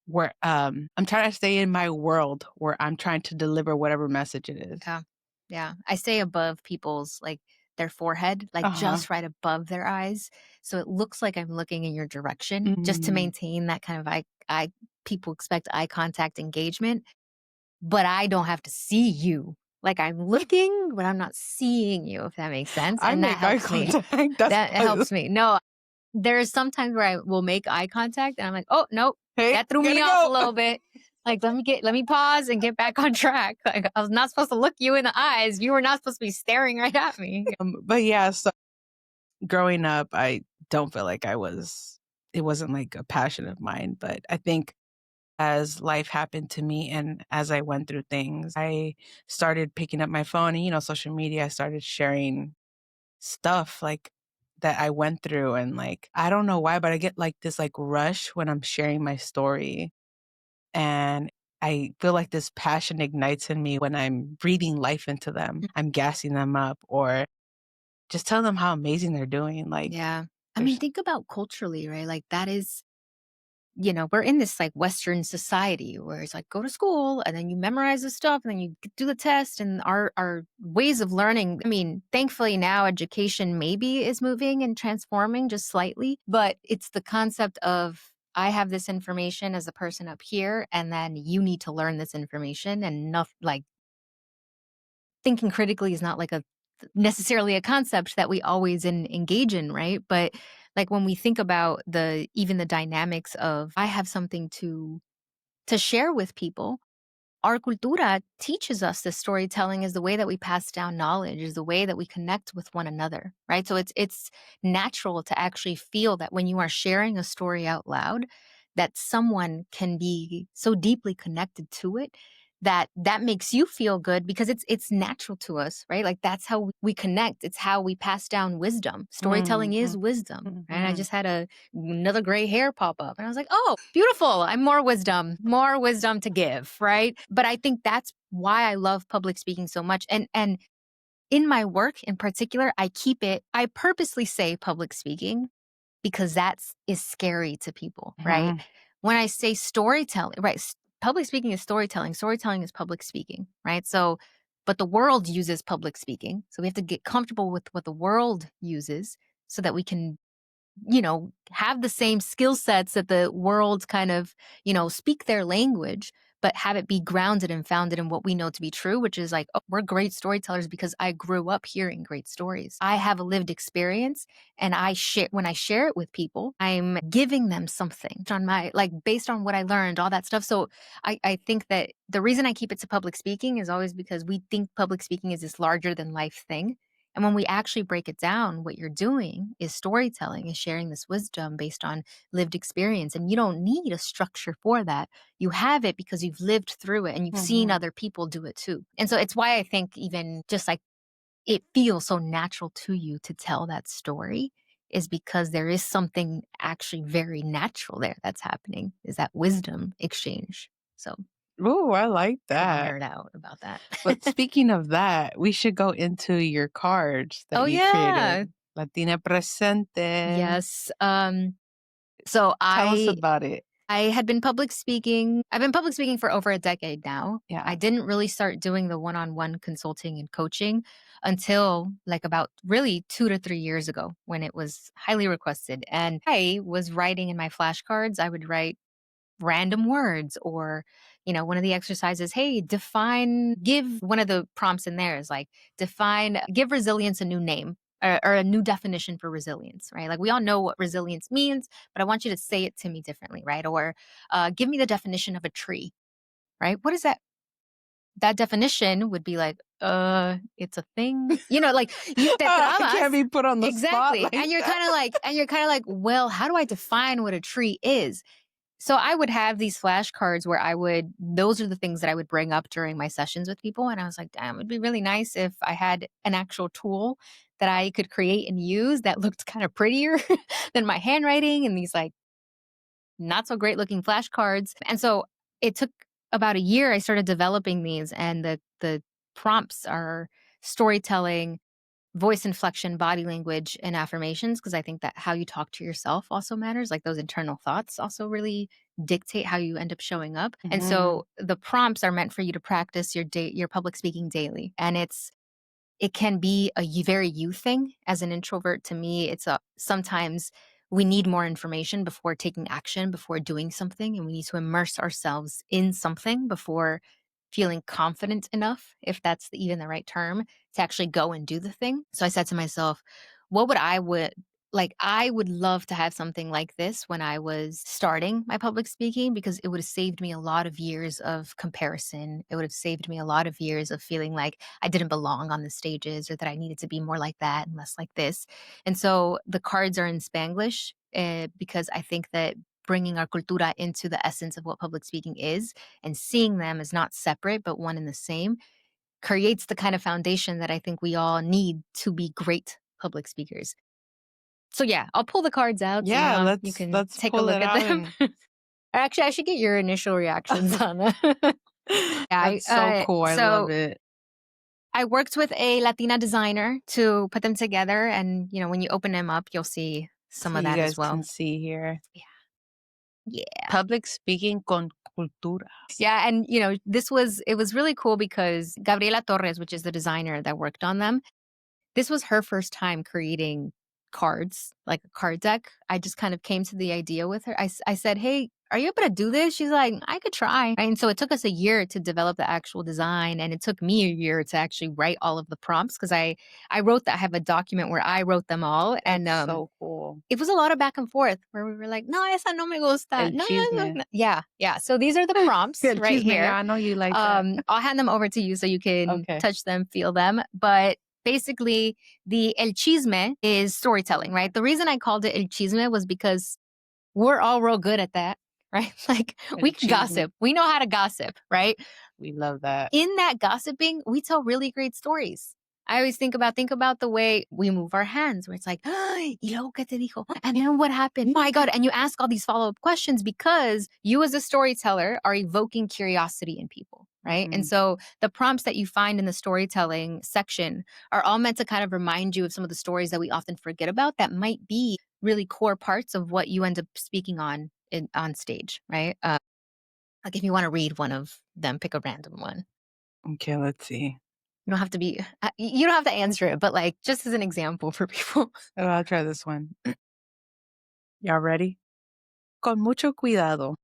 where, I'm trying to stay in my world where I'm trying to deliver whatever message it is. Yeah. Yeah. I stay above people's, like, their forehead, like, Uh-huh. just right above their eyes, so it looks like I'm looking in your direction just to Mm. maintain that kind of eye people expect eye contact engagement, but I don't have to see you. Like, I'm looking, but I'm not seeing you, if that makes sense, I and that make eye helps me. contact. That's That positive. helps me. No, there's sometimes where I will make eye contact and I'm like, "Oh, nope, Hey, that threw me gotta off a go. little bit. Like, let me pause and get back on track. Like, I was not supposed to look you in the eyes. You were not supposed to be staring right at me." But yeah, so growing up, I don't feel like it wasn't like a passion of mine, but I think as life happened to me and as I went through things, I started picking up my phone and, social media. I started sharing stuff like that I went through. And like, I don't know why, but I get like this like rush when I'm sharing my story. And I feel like this passion ignites in me when I'm breathing life into them. Mm. I'm gassing them up or just telling them how amazing they're doing. Like, Yeah. I mean, there's, think about culturally, right? Like, that is, we're in this like Western society where it's like go to school and then you memorize the stuff and then you do the test, and our ways of learning. I mean, thankfully now education maybe is moving and transforming just slightly, but it's the concept of I have this information as a person up here, and then you need to learn this information, and not like thinking critically is not like a necessarily a concept that we always engage in, right? But like when we think about the even the dynamics of I have something to share with people, our cultura teaches us that storytelling is the way that we pass down knowledge, is the way that we connect with one another, right? So it's natural to actually feel that when you are sharing a story out loud, that someone can be so deeply connected to it that that makes you feel good because it's natural to us, right? Like that's how we connect. It's how we pass down wisdom. Storytelling is mm, wisdom. And I mhm. just had another gray hair pop up, and I was like, "Oh, beautiful. I'm more wisdom to give," right? But I think that's why I love public speaking so much. And in my work in particular, I purposely say public speaking because is scary to people, right? Mhm. When I say storytelling, right? Public speaking is storytelling. Storytelling is public speaking, right? So, but the world uses public speaking. So we have to get comfortable with what the world uses so that we can have the same skill sets that the world kind of, speak their language, but have it be grounded and founded in what we know to be true, which is like, oh, we're great storytellers because I grew up hearing great stories. I have a lived experience, and when I share it with people, I'm giving them something on my, like, based on what I learned, all that stuff. So I think that the reason I keep it to public speaking is always because we think public speaking is this larger than life thing. And when we actually break it down, what you're doing is storytelling, is sharing this wisdom based on lived experience. And you don't need a structure for that. You have it because you've lived through it and you've seen Mhm. other people do it too. And so it's why I think even just like it feels so natural to you to tell that story is because there is something actually very natural there that's happening, is that wisdom exchange. So Ooh, I like I could that. nerd out about that. But speaking of that, we should go into your cards that Oh, you yeah. created. Latina Presente. Yes. So Tell us about it. I had been public speaking. I've been public speaking for over a decade now. Yeah. I didn't really start doing the one-on-one consulting and coaching until like about really 2 to 3 years ago when it was highly requested. And I was writing in my flashcards, I would write random words or, one of the exercises, hey, give one of the prompts in there is like give resilience a new name or a new definition for resilience, right? Like we all know what resilience means, but I want you to say it to me differently, right? Or give me the definition of a tree, right? What is that? That definition would be like, it's a thing, like you te I can't trabas. be put on the spot Exactly. like And you're that. kind of like, well, how do I define what a tree is? So I would have these flashcards where those are the things that I would bring up during my sessions with people. And I was like, damn, it'd be really nice if I had an actual tool that I could create and use that looked kind of prettier than my handwriting and these like not so great looking flashcards. And so it took about a year. I started developing these, and the prompts are storytelling, voice inflection, body language, and affirmations, because I think that how you talk to yourself also matters. Like those internal thoughts also really dictate how you end up showing up. And Mhm. so the prompts are meant for you to practice your public speaking daily. And it can be very you thing. As an introvert, to me, sometimes we need more information before taking action, before doing something, and we need to immerse ourselves in something before feeling confident enough, if that's even the right term, to actually go and do the thing. So I said to myself, what would I would like I would love to have something like this when I was starting my public speaking, because it would have saved me a lot of years of comparison. It would have saved me a lot of years of feeling like I didn't belong on the stages or that I needed to be more like that and less like this. And so the cards are in Spanglish because I think that bringing our cultura into the essence of what public speaking is and seeing them as not separate but one and the same creates the kind of foundation that I think we all need to be great public speakers. So yeah, I'll pull the cards out so Yeah, now you let's can let's take a pull look it at out them. and Actually, I should get your initial reactions on that. Yeah, that's so cool. I love so it. I worked with a Latina designer to put them together, and when you open them up, you'll see some So of you that as guys well. can see here. Yeah. Yeah. Public speaking con cultura. Yeah, and it was really cool because Gabriela Torres, which is the designer that worked on them, this was her first time creating cards, like a card deck. I just kind of came to the idea with her. I said, "Hey, are you able to do this?" She's like, "I could try." Right? And so it took us a year to develop the actual design, and it took me a year to actually write all of the prompts because I wrote that. I have a document where I wrote them all, and That's so cool. it was a lot of back and forth where we were like, "No, esa no me gusta." El No, chisme. no. Yeah, yeah. So these are the prompts El right chisme. here. Yeah, I know you like that. I'll hand them over to you so you can Okay. touch them, feel them. But basically, the el chisme is storytelling, right? The reason I called it el chisme was because we're all real good at that, right? Like we El can chisme. gossip. We know how to gossip, right? We love that. In that gossiping, we tell really great stories. I always think about the way we move our hands, where it's like, "Ay, y luego qué te dijo? And then what happened? My God." And you ask all these follow-up questions because you as a storyteller are evoking curiosity in people, right? And Mhm. so the prompts that you find in the storytelling section are all meant to kind of remind you of some of the stories that we often forget about that might be really core parts of what you end up speaking on stage, right? Like if you want to read one of them, pick a random one. Okay, let's see. You don't have to be you don't have to answer it, but, like, just as an example for people. Oh, I'll try this one. Y'all ready? Con mucho cuidado.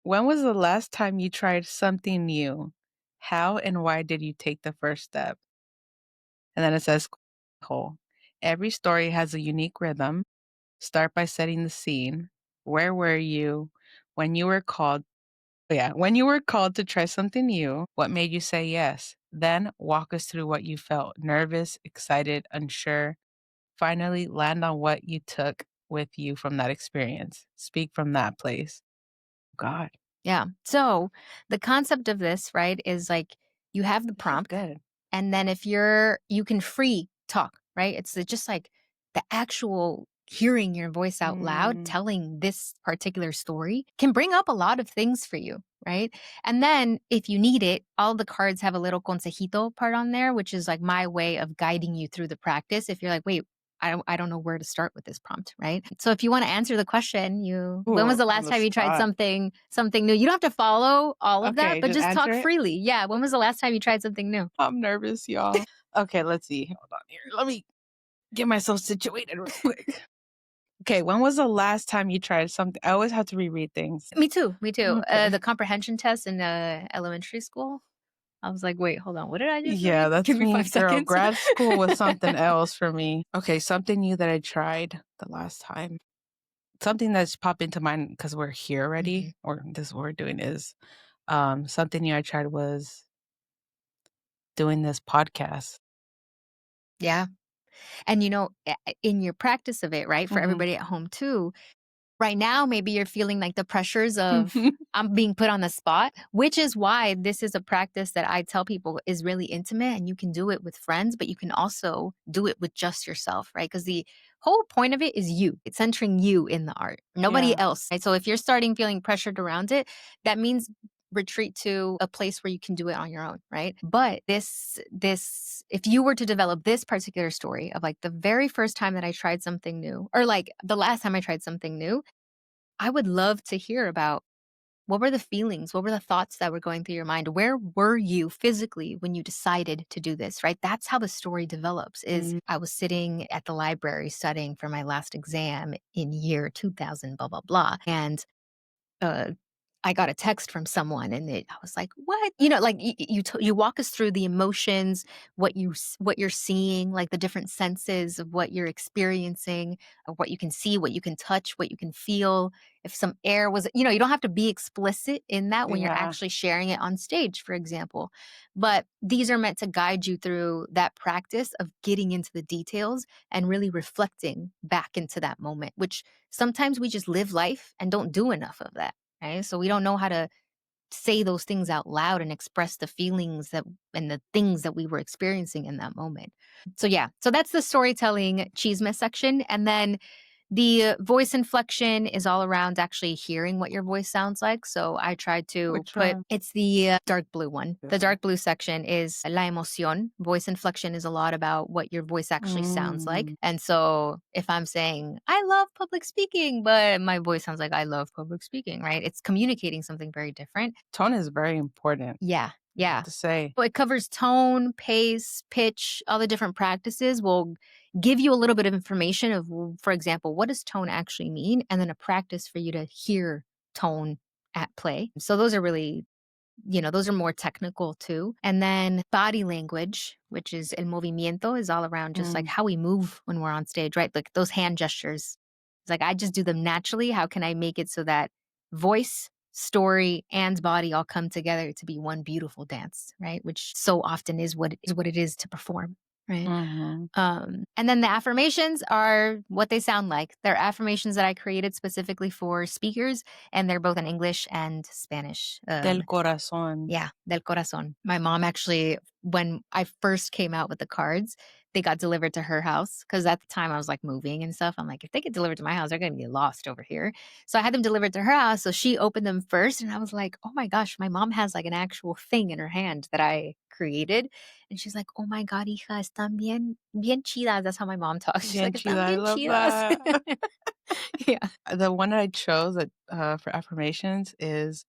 When was the last time you tried something new? How and why did you take the first step? And then it says, whole. Every story has a unique rhythm. Start by setting the scene. Where were you when you were called? Yeah, when you were called to try something new, what made you say yes? Then walk us through what you felt nervous, excited, unsure. Finally, land on what you took with you from that experience. Speak from that place. God, Yeah. So, the concept of this, right, is, like, you have the this is prompt, good. and then if you can free talk, right? It's just, like, the actual hearing your voice out loud, Mm, telling this particular story can bring up a lot of things for you, right? And then if you need it, all the cards have a little consejito part on there, which is, like, my way of guiding you through the practice. If you're like, "Wait, I don't know where to start with this prompt, right? So if you want to answer the question, when was Ooh, the on last the time you tried spot. something new? You don't have to follow all of that, Okay, but just just answer talk it. freely. Yeah, when was the last time you tried something new? I'm nervous, y'all. Okay, let's see. Hold on here. Let me get myself situated real quick. Okay, when was the last time you tried something? I always have to reread things. Me too. Me too. Okay. The comprehension test in elementary school. I was like, wait, hold on. What did I just Yeah, read? Give that's me me, 5 girl. seconds. Grad school was something else for me. Okay, something new that I tried the last time. Something that's popped into mind because we're here already, or this is what we're doing is something new I tried was doing this podcast. Yeah. And in your practice of it, right, for Mhm. everybody at home too, right now, maybe you're feeling like the pressures of I'm being put on the spot, which is why this is a practice that I tell people is really intimate and you can do it with friends, but you can also do it with just yourself, right? Because the whole point of it is you. It's centering you in the art, nobody Yeah. else. Right? So if you're starting feeling pressured around it, that means retreat to a place where you can do it on your own, right? But this if you were to develop this particular story of like the very first time that I tried something new or like the last time I tried something new, I would love to hear about what were the feelings? What were the thoughts that were going through your mind? Where were you physically when you decided to do this, right? That's how the story develops is Mm. I was sitting at the library studying for my last exam in year 2000, blah, blah, blah. And uh, I got a text from someone and I was like, "What?" Like you walk us through the emotions, what you're seeing, like the different senses of what you're experiencing, of what you can see, what you can touch, what you can feel. If some air was, you don't have to be explicit in that when you're Yeah. actually sharing it on stage, for example. But these are meant to guide you through that practice of getting into the details and really reflecting back into that moment, which sometimes we just live life and don't do enough of that. Right? So we don't know how to say those things out loud and express the feelings that and the things that we were experiencing in that moment. So yeah, so that's the storytelling chisme section. And then the voice inflection is all around actually hearing what your voice sounds like. So I tried to Which put one? it's the dark blue one. The Okay. dark blue section is la emoción. Voice inflection is a lot about what your voice actually sounds like. Mm. And so if I'm saying, I love public speaking, but my voice sounds like I love public speaking, right? It's communicating something very different. Tone is very important. Yeah. Yeah. To say. Well, it covers tone, pace, pitch, all the different practices will give you a little bit of information of, for example, what does tone actually mean? And then a practice for you to hear tone at play. So those are really, those are more technical too. And then body language, which is el movimiento, is all around just like Mm. how we move when we're on stage, right? Like those hand gestures. It's like I just do them naturally. How can I make it so that voice, story, and body all come together to be one beautiful dance, right? Which so often is what it is to perform, right? Mhm. And then the affirmations are what they sound like. They're affirmations that I created specifically for speakers, and they're both in English and Spanish. Del corazón. Yeah, del corazón. My mom actually, when I first came out with the cards, they got delivered to her house because at the time I was like moving and stuff. I'm like, if they get delivered to my house, they're going to get lost over here. So I had them delivered to her house. So she opened them first. And I was like, oh my gosh, my mom has like an actual thing in her hand that I created. And she's like, oh my God, hija, están bien chidas. That's how my mom talks. She's Bien like, están chida. I bien love chidas. that. Yeah. The one that I chose that for affirmations is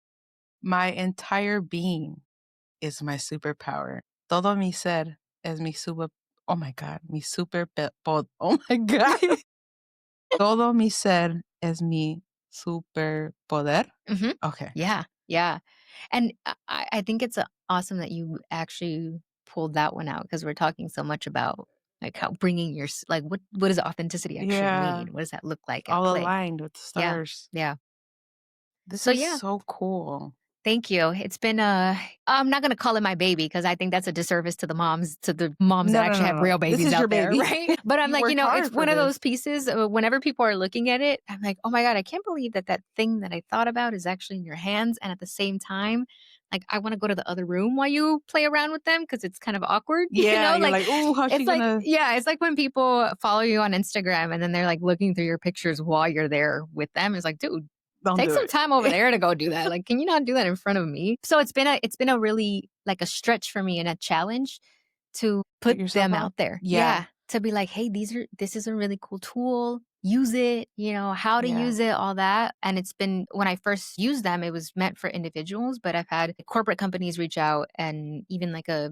my entire being is my superpower. Todo mi ser es mi super. Oh my God, mi Oh my God. Todo mi ser es mi superpoder. hmm Okay. Yeah. Yeah. And I think it's awesome that you actually pulled that one out because we're talking so much about like how bringing like what does authenticity actually Yeah. mean? What does that look like at All play? aligned with the Yeah. stars. Yeah. This So is yeah, so cool. thank you. It's been I'm not going to call it my baby because I think that's a disservice to the moms No, that no, actually no, have no. real This babies is your out there, baby. right? But I'm You like, worked it's hard for one of those this. pieces whenever people are looking at it, I'm like, "Oh my God, I can't believe that thing that I thought about is actually in your hands." And at the same time, like I want to go to the other room while you play around with them because it's kind of awkward, Yeah, you're Like like, "Ooh, how's she it's like gonna?" yeah, it's like when people follow you on Instagram and then they're like looking through your pictures while you're there with them. It's like, dude, Don't take do some it. time over there to go do that. Like, can you not do that in front of me? So it's been a really like a stretch for me and a challenge to Put put yourself them out. out there. Yeah. Yeah. to be like, hey, this is a really cool tool. Use it, how to Yeah. use it, all that. And it's been when I first used them, it was meant for individuals, but I've had corporate companies reach out and even like a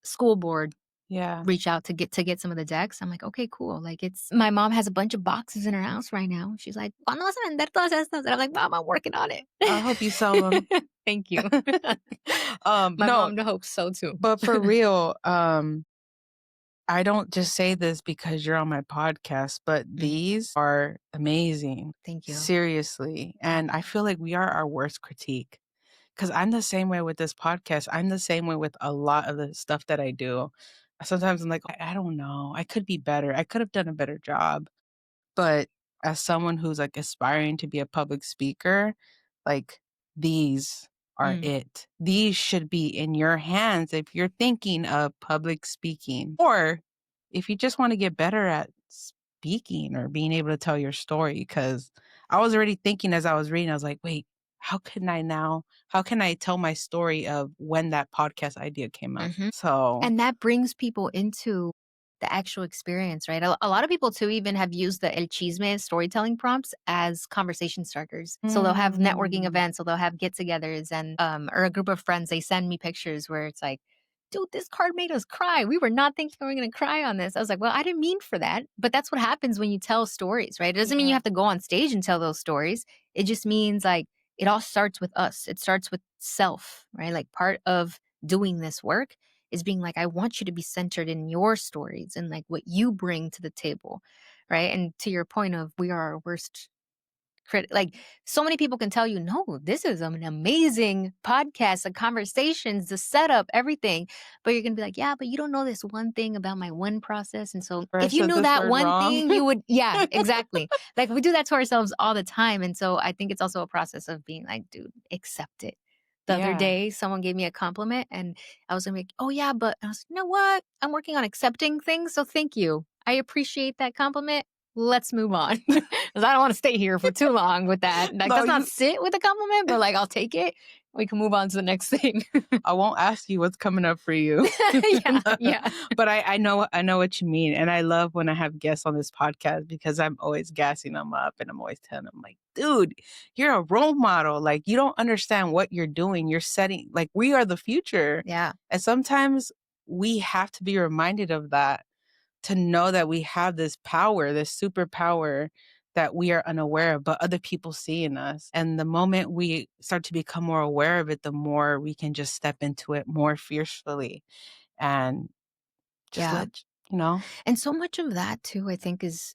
school board Yeah. reach out to get some of the decks. I'm like, okay, cool. Like it's my mom has a bunch of boxes in her house right now. She's like, ¿Cuándo vas a vender todas estas? And I'm like, Mom, I'm working on it. I hope you sell them. Thank you. My No, mom hopes so too. but for real, I don't just say this because you're on my podcast, but these are amazing. Thank you. Seriously. And I feel like we are our worst critique. Because I'm the same way with this podcast. I'm the same way with a lot of the stuff that I do. Sometimes I'm like, I don't know. I could be better. I could have done a better job. But as someone who's like aspiring to be a public speaker, like these are it. These should be in your hands if you're thinking of public speaking, or if you just want to get better at speaking or being able to tell your story. Because I was already thinking as I was reading, I was like, wait, how can I tell my story of when that podcast idea came up? So And that brings people into the actual experience, right? A lot of people too even have used the El Chisme storytelling prompts as conversation starters. So they'll have networking events, or they'll have get-togethers, and or a group of friends. They send me pictures where it's like, dude, this card made us cry. We were not thinking we were going to cry on this. I was like, well, I didn't mean for that. But that's what happens when you tell stories, right? It doesn't mean you have to go on stage and tell those stories. It just means like it all starts with us. It starts with self, right? Like part of doing this work is being like, I want you to be centered in your stories and like what you bring to the table, right? And to your point of we are our worst critic, like so many people can tell you, no, this is an amazing podcast, the conversations, the setup, everything. But you're gonna be like, yeah, but you don't know this one thing about my one process. And so or I if you said knew this that word one wrong. thing, you would, yeah, exactly. Like we do that to ourselves all the time. And so I think it's also a process of being like, dude, accept it. The other Yeah. day, someone gave me a compliment and I was like, oh, yeah, but I was, you know what? I'm working on accepting things. So thank you. I appreciate that compliment. Let's move on because I don't want to stay here for too long with that. Like, No, does not sit with a compliment, but like, I'll take it. We can move on to the next thing. I won't ask you what's coming up for you. Yeah. But I know what you mean. And I love when I have guests on this podcast because I'm always gassing them up and I'm always telling them like, dude, you're a role model. Like you don't understand what you're doing. You're setting like we are the future. Yeah. And sometimes we have to be reminded of that to know that we have this power, this superpower that we are unaware of, but other people see in us. And the moment we start to become more aware of it, the more we can just step into it more fiercely and just Yeah. And so much of that too, I think is,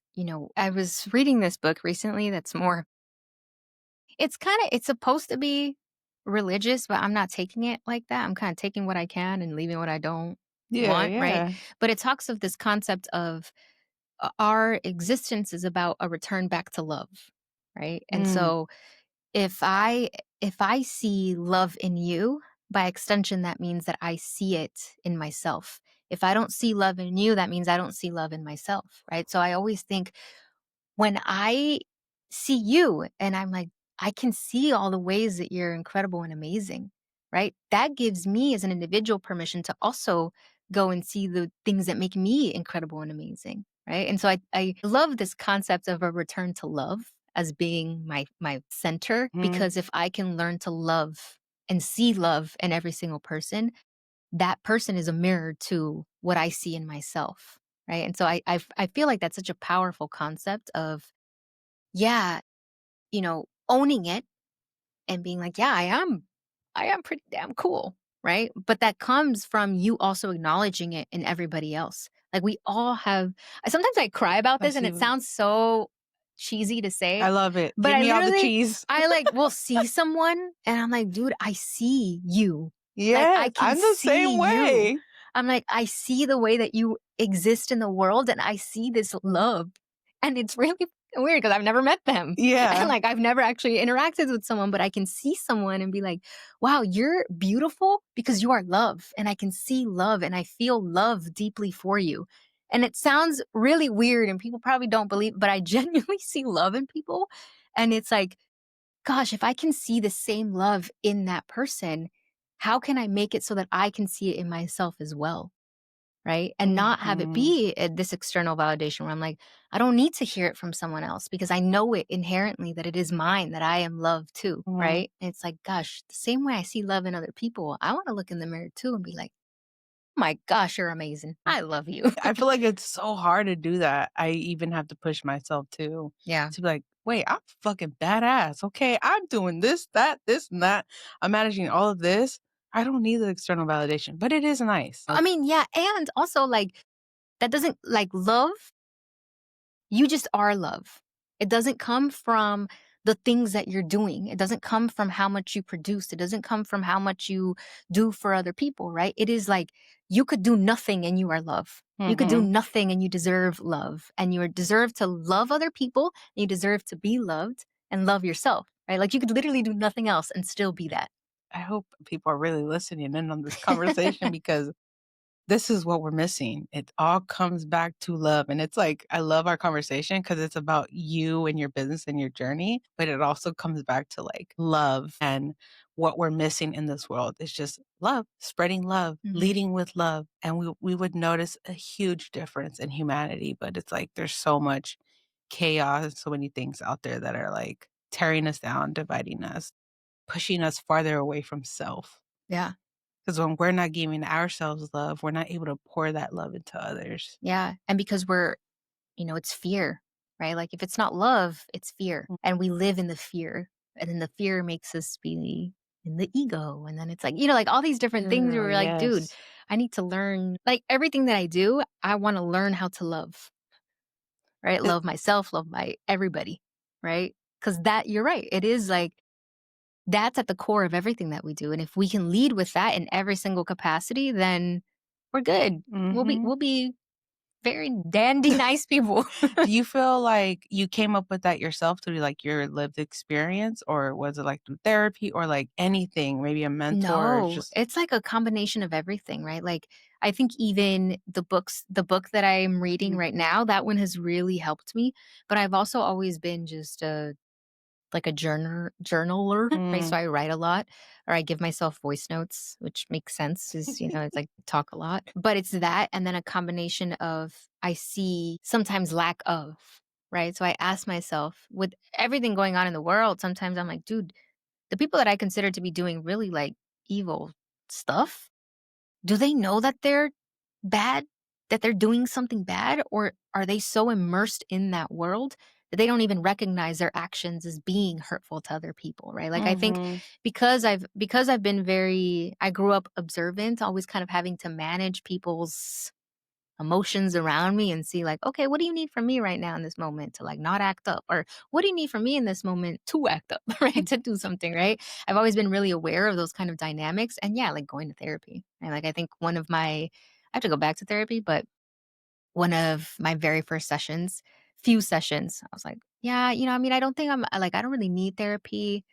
I was reading this book recently that's more, it's supposed to be religious, but I'm not taking it like that. I'm kind of taking what I can and leaving what I don't want, right? yeah. But it talks of this concept of our existence is about a return back to love, right? And Mm, so if I see love in you, by extension that means that I see it in myself. If I don't see love in you, that means I don't see love in myself, right? So I always think when I see you and I'm like, I can see all the ways that you're incredible and amazing, right? That gives me as an individual permission to also go and see the things that make me incredible and amazing, right? And so I love this concept of a return to love as being my center, mm, because if I can learn to love and see love in every single person, that person is a mirror to what I see in myself, right? And so I feel like that's such a powerful concept of, yeah, owning it and being like, yeah, I am pretty damn cool, right? But that comes from you also acknowledging it in everybody else. Like we all have, sometimes I cry about I this and see. it sounds so cheesy to say, I love it. but Give I me all the literally, cheese. I like will see someone and I'm like, dude, I see you. Like I Yes, can I'm the see same you. way. I'm like, I see the way that you exist in the world and I see this love. And it's really weird because I've never met them. And Yeah. like I've never actually interacted with someone, but I can see someone and be like, wow, you're beautiful because you are love. And I can see love and I feel love deeply for you. And it sounds really weird and people probably don't believe, but I genuinely see love in people. And it's like, gosh, if I can see the same love in that person, how can I make it so that I can see it in myself as well? right? And not have it Mhm. be this external validation where I'm like, I don't need to hear it from someone else because I know it inherently that it is mine, that I am loved too, Mhm. right? And it's like, gosh, the same way I see love in other people, I want to look in the mirror too and be like, oh my gosh, you're amazing. I love you. I feel like it's so hard to do that. I even have to push myself too, Yeah. to be like, "Wait, I'm fucking badass. Okay, I'm doing this, that, this, and that. I'm managing all of this. I don't need the external validation, but it is nice." I mean, yeah. And also, like, that doesn't like love. You just are love. It doesn't come from the things that you're doing. It doesn't come from how much you produce. It doesn't come from how much you do for other people, right? It is like you could do nothing and you are love. You could do Mhm. nothing and you deserve love. And you deserve to love other people. And you deserve to be loved and love yourself, right? Like you could literally do nothing else and still be that. I hope people are really listening in on this conversation because this is what we're missing. It all comes back to love. And it's like, I love our conversation because it's about you and your business and your journey, but it also comes back to like love and what we're missing in this world. It's just love, spreading love, Mhm. leading with love. And we would notice a huge difference in humanity. But it's like there's so much chaos, so many things out there that are like tearing us down, dividing us, pushing us farther away from self. Yeah. Because when we're not giving ourselves love, we're not able to pour that love into others. Yeah. And because it's fear, right? Like if it's not love, it's fear. Mm. And we live in the fear. And then the fear makes us be in the ego. And then it's like, like all these different things where Girl, we're like, dude, yes. I need to learn like everything that I do, I want to learn how to love, right? It Love myself, love my everybody, right? Because that you're right. It is like that's at the core of everything that we do. And if we can lead with that in every single capacity, then we're good. We'll be mhm. we'll be very dandy nice people. Do you feel like you came up with that yourself through, like, your lived experience, or was it, like, through therapy or, like, anything, maybe a mentor, No, just it's like a combination of everything, right? Like I think even the book that I'm reading right mhm. now, that one has really helped me. But I've also always been just a like a journaler, right? So Mm, I write a lot or I give myself voice notes, which makes sense is, it's like talk a lot. But it's that and then a combination of I see sometimes lack of, right? So I ask myself with everything going on in the world, sometimes I'm like, dude, the people that I consider to be doing really like evil stuff, do they know that they're bad, that they're doing something bad? Or are they so immersed in that world that they don't even recognize their actions as being hurtful to other people, right? Like I think mhm, because I've been I grew up observant, always kind of having to manage people's emotions around me and see like, okay, what do you need from me right now in this moment to like not act up? Or what do you need from me in this moment to act up, right? To do something, right? I've always been really aware of those kind of dynamics. And yeah, like going to therapy. And like I think I have to go back to therapy, but one of my very first few sessions, I was like, yeah, I mean, I don't think I don't really need therapy.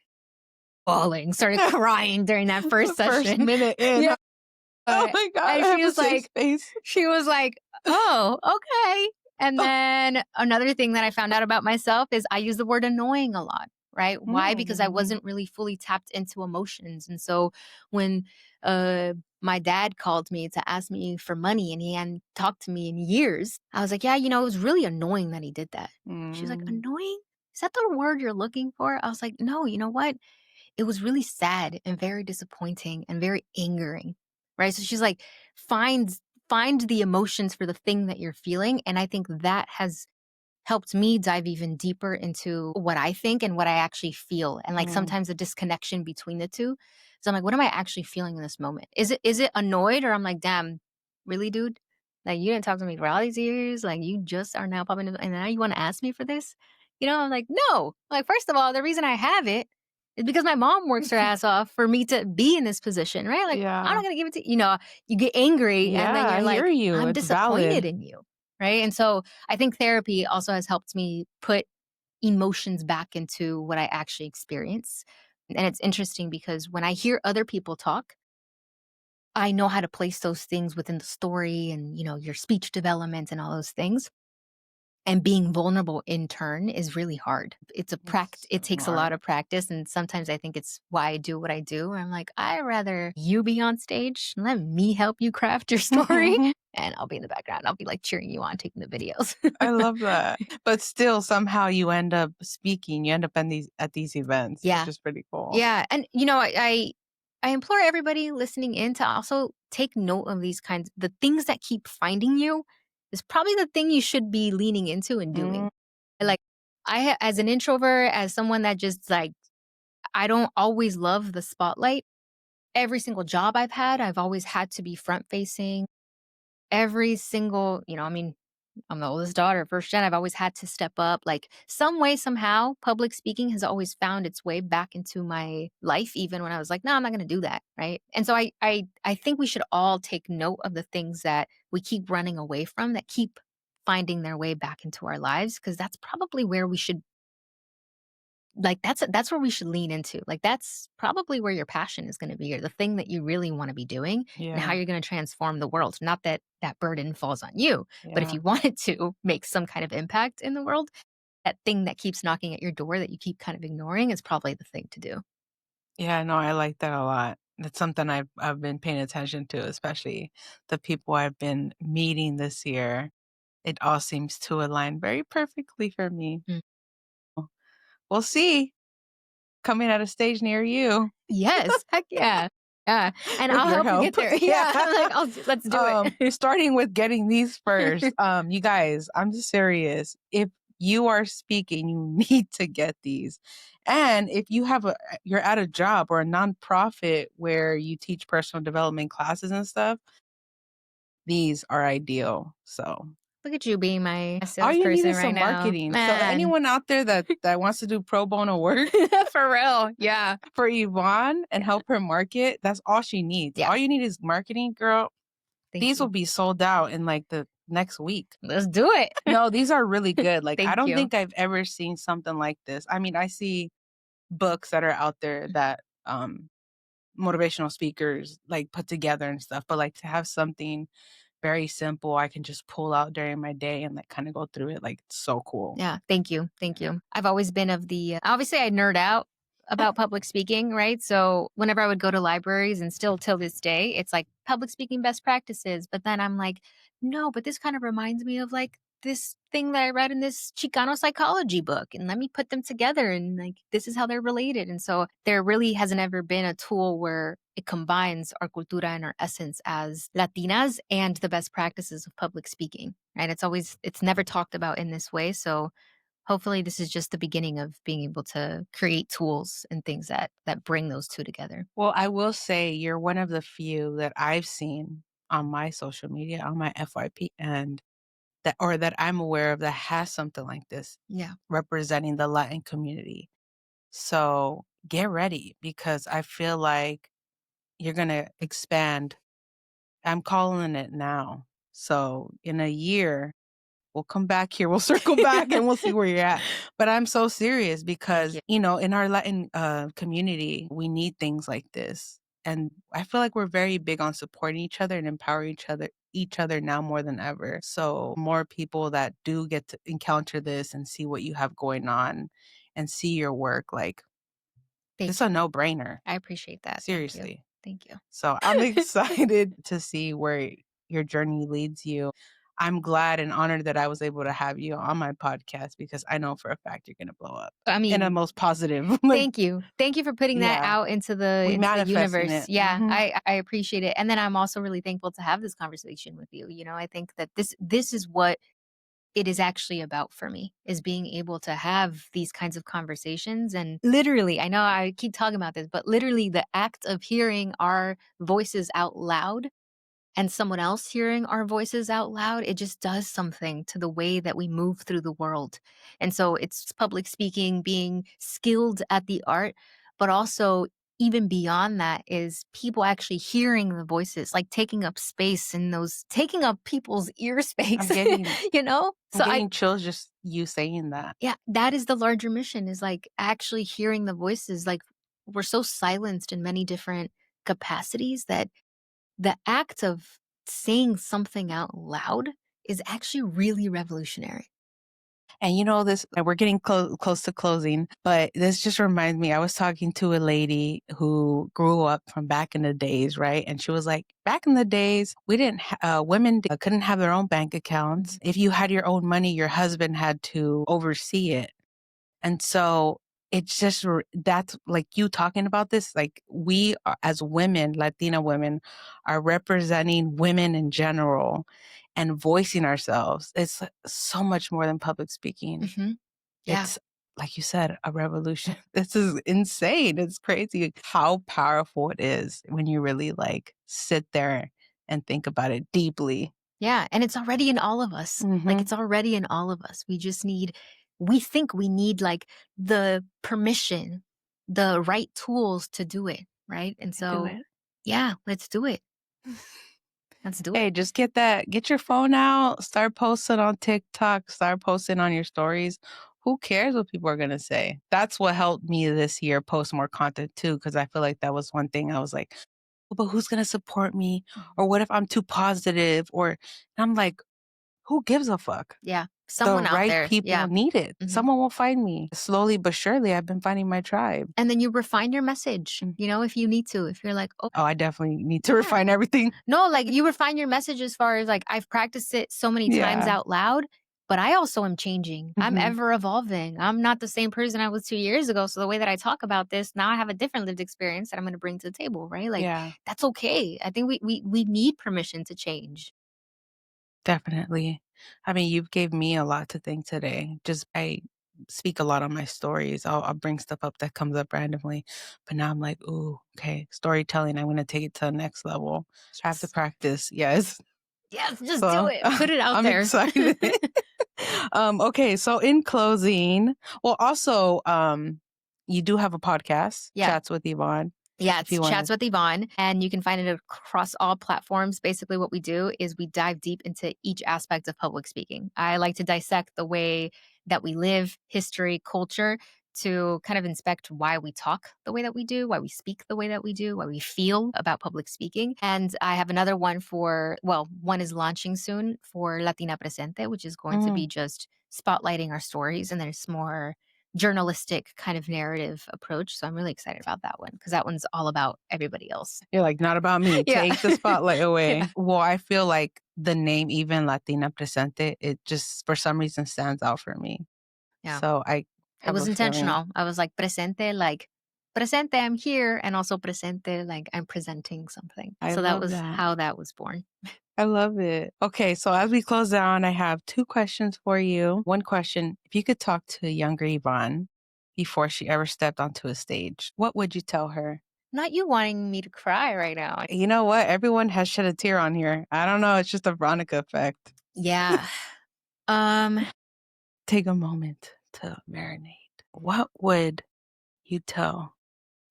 Bawling, started crying during that first the first session. minute in, Yeah. huh? Oh my god, And I have a safe space. she was like, "Oh, okay." And then another thing that I found out about myself is I use the word annoying a lot, right? Why? Because I Mhm, wasn't really fully tapped into emotions. And so when my dad called me to ask me for money and he hadn't talked to me in years, I was like, "Yeah, it was really annoying that he did that." She's like, mm, "Annoying? Is that the word you're looking for?" I was like, "No, you know what? It was really sad and very disappointing and very angering, right?" So she's like, find find the emotions for the thing that you're feeling. And I think that has helped me dive even deeper into what I think and what I actually feel. And like mm. sometimes a disconnection between the two. So I'm like, what am I actually feeling in this moment? Is it annoyed or I'm like, damn, really, dude? Like you didn't talk to me for all these years. Like you just are now popping and now you want to ask me for this? I'm like, no. Like, first of all, the reason I have it is because my mom works her ass off for me to be in this position, right? Like, I'm Yeah. not gonna give it to you get angry and then Yeah, you're I hear like, you, I'm it's disappointed valid. in you. Right. And so I think therapy also has helped me put emotions back into what I actually experience. And it's interesting because when I hear other people talk, I know how to place those things within the story and, your speech development and all those things. And being vulnerable in turn is really hard. It's It so takes a lot hard. of practice, and sometimes I think it's why I do what I do. I'm like, "I rather you be on stage, let me help you craft your story, and I'll be in the background. I'll be, like, cheering you on, taking the videos." I love that. But still, somehow you end up speaking. You end up in these events, which Yeah. is pretty cool. Yeah, and, I implore everybody listening in to also take note of these kinds the things that keep finding you is probably the thing you should be leaning into and Mm, doing. Like, as an introvert, as someone that just, like I don't always love the spotlight. Every single job I've had, I've always had to be front facing. Every single I mean, I'm the oldest daughter, first gen, I've always had to step up, like, some way, somehow, public speaking has always found its way back into my life even when I was like, "No, I'm not gonna do that," right? And so I think we should all take note of the things that we keep running away from that keep finding their way back into our lives, because that's probably where we should that's where we should lean into. Like, that's probably where your passion is gonna be, or the thing that you really wanna be doing, and how yeah, you're gonna transform the world. Not that that burden falls on you, but if yeah, you wanted to make some kind of impact in the world, that thing that keeps knocking at your door that you keep kind of ignoring is probably the thing to do. yeah. No, I like that a lot. That's something I've been paying attention to, especially the people I've been meeting this year. It all seems to align very perfectly for me. Mm. We'll see. Coming at a stage near you Yes, heck yeah. Yeah, and with I'll your help you help. get there. Yeah. Yeah, I'm like, let's do it." Starting with getting these first. You guys, I'm just serious. If you are speaking, you need to get these. And if you're at a job or a nonprofit where you teach personal development classes and stuff, these are ideal. So Look at you being my all you need salesperson is right some now. marketing. So Man. anyone out there that wants to do pro bono work For real, yeah. for Yvonne and help her market, that's all she needs. Yeah, All you need is marketing, girl. thank These will you. be sold out in like the next week. Let's do it. No, these are really good. Like, I Thank don't you. think I've ever seen something like this. I mean, I see books that are out there that motivational speakers like put together and stuff, but like to have something very simple I can just pull out during my day and like kind of go through it, like it's so cool. Yeah, thank you, thank you. I've always been of the obviously, I nerd out about public speaking, right? So, whenever I would go to libraries and still till this day, it's like public speaking best practices, but then I'm like, "No, but this kind of reminds me of, like, this thing that I read in this Chicano psychology book, and let me put them together, and, like, this is how they're related." And so, there really hasn't ever been a tool where it combines our cultura and our essence as Latinas and the best practices of public speaking, right? It's never talked about in this way, so hopefully this is just the beginning of being able to create tools and things that bring those two together. Well, I will say you're one of the few that I've seen on my social media, on my FYP, and that I'm aware of that has something like this Yeah. representing the Latin community. So get ready because I feel like you're going to expand. I'm calling it now. So in a year, we'll come back here. We'll circle back and we'll see where you're at. But I'm so serious Thank because, you. in our Latin community, we need things like this. And I feel like we're very big on supporting each other and empowering each other now more than ever. So more people that do get to encounter this and see what you have going on and see your work, like Thank it's a you. no-brainer. I appreciate that. Thank you. Seriously. Thank you. So I'm excited to see where your journey leads you. I'm glad and honored that I was able to have you on my podcast because I know for a fact you're gonna blow up I in a mean, most positive, like, thank you. Thank you for putting that yeah, out we into the manifesting universe. it. Yeah, I appreciate it. And then I'm also really thankful to have this conversation with you. I think that this is what it is actually about for me, is being able to have these kinds of conversations. And literally, I know I keep talking about this, but literally the act of hearing our voices out loud and someone else hearing our voices out loud, it just does something to the way that we move through the world. And so it's public speaking, being skilled at the art, but also even beyond that is people actually hearing the voices, like taking up space in those, taking up people's ear I'm space, getting you know? I'm So getting chills just you saying that. yeah, that is the larger mission, is like actually hearing the voices. Like, we're so silenced in many different capacities that the act of saying something out loud is actually really revolutionary. And you know, this, we're getting close to closing, but this just reminds me, I was talking to a lady who grew up from back in the days, right? And she was like, back in the days, we didn't, women couldn't have their own bank accounts. If you had your own money, your husband had to oversee it. And so it's just, that's like you talking about this, like we are, as women, Latina women, are representing women in general and voicing ourselves. It's so much more than public speaking. Mm-hmm. Yeah. It's, like you said, a revolution. This is insane. It's crazy how powerful it is when you really like sit there and think about it deeply. Yeah. And it's already in all of us. Like Mm-hmm. it's already in all of us. We just need, we think we need like the permission, the right tools to do it. Right. And Do so, it. yeah, let's do it. Let's do it. Hey, just get your phone out, start posting on TikTok, start posting on your stories. Who cares what people are going to say? That's what helped me this year post more content too, because I feel like that was one thing I was like, "Oh, but who's going to support me? Or what if I'm too positive?" Or I'm like, who gives a fuck? Yeah. The Someone out right there. people Yeah. need it. Mhm. Someone will find me. Slowly but surely, I've been finding my tribe. And then you refine your message, you know, if you need to, if you're like, oh, Oh, I definitely need to yeah. refine everything. No, like you refine your message as far as like I've practiced it so many times Yeah. out loud, but I also am changing. I'm Mhm. ever evolving. I'm not the same person I was 2 years ago. So the way that I talk about this, now I have a different lived experience that I'm going to bring to the table, right? Like Yeah. that's okay. I think we need permission to change. Definitely. I mean, you've gave me a lot to think today. Just I speak a lot on my stories. I'll bring stuff up that comes up randomly, but now I'm like, ooh, okay, storytelling. I'm gonna take it to the next level. I have to Yes. practice. Yes. Yes, just do So it. Put it out I'm there. excited. Okay, so in closing, well, also, you do have a podcast, Yeah. Chats with Yvonne. Yeah, If it's you want Chats to, with Yvonne, and you can find it across all platforms. Basically, what we do is we dive deep into each aspect of public speaking. I like to dissect the way that we live, history, culture, to kind of inspect why we talk the way that we do, why we speak the way that we do, why we feel about public speaking. And I have another one for, well, one is launching soon for Latina Presente, which is going to be just spotlighting our stories. And there's more journalistic kind of narrative approach. So I'm really excited about that one because that one's all about everybody else. you're like, not about me. Yeah. Take the spotlight away. Yeah. Well, I feel like the name, even Latina Presente, it just for some reason stands out for me. Yeah. So I It have was a feeling. intentional. I was like, presente, like, presente, I'm here. And also presente, like, I'm presenting something. I So that love was that. how that was born. I love it. Okay, so as we close down, I have two questions for you. One question, if you could talk to younger Yvonne before she ever stepped onto a stage, what would you tell her? Not you wanting me to cry right now. You know what? Everyone has shed a tear on here. I don't know. It's just a Veronica effect. Yeah. Um, Take a moment to marinate. What would you tell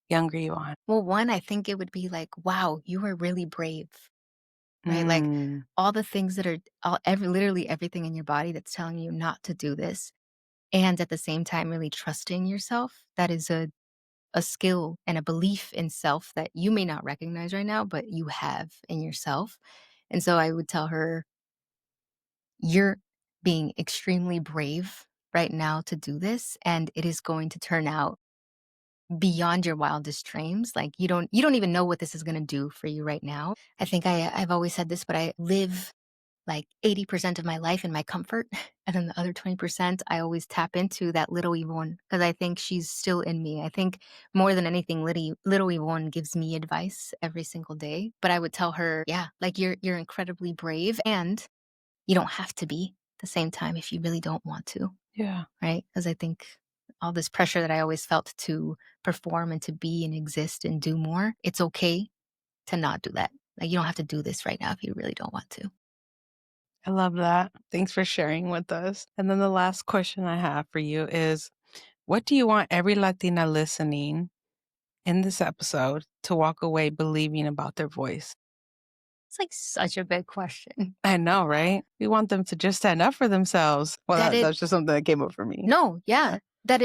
younger Yvonne? well, one, I think it would be like, wow, you are really brave, right? Like Mm, all the things that are literally everything in your body that's telling you not to do this. And at the same time, really trusting yourself. That is a skill and a belief in self that you may not recognize right now, but you have in yourself. And so I would tell her, you're being extremely brave right now to do this. And it is going to turn out beyond your wildest dreams. Like you don't even know what this is going to do for you right now. I think I've always said this, but I live like 80% of my life in my comfort. And then the other 20%, I always tap into that little Yvonne because I think she's still in me. I think more than anything, little Yvonne gives me advice every single day. But I would tell her, yeah, like you're incredibly brave and you don't have to be at the same time if you really don't want to, yeah, right? Because I think all this pressure that I always felt to perform and to be and exist and do more, it's okay to not do that. Like you don't have to do this right now if you really don't want to. I love that. Thanks for sharing with us. And then the last question I have for you is, what do you want every Latina listening in this episode to walk away believing about their voice? It's like such a big question. I know, right? We want them to just stand up for themselves. Well, That it that's just something that came up for me. No, yeah. That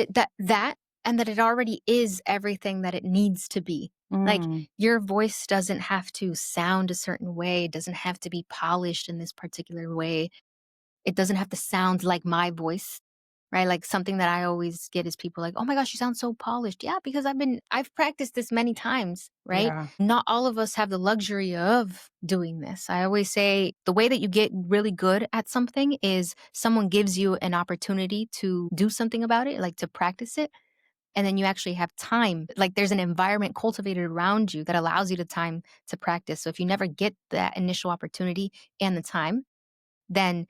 and that it already is everything that it needs to be. Like Mm, your voice doesn't have to sound a certain way, it doesn't have to be polished in this particular way. It doesn't have to sound like my voice. right? Like something that I always get is people like, "Oh my gosh, you sound so polished." Yeah, because I've practiced this many times, right? Yeah. Not all of us have the luxury of doing this. I always say the way that you get really good at something is someone gives you an opportunity to do something about it, like to practice it, and then you actually have time. Like there's an environment cultivated around you that allows you the time to practice. So if you never get that initial opportunity and the time, then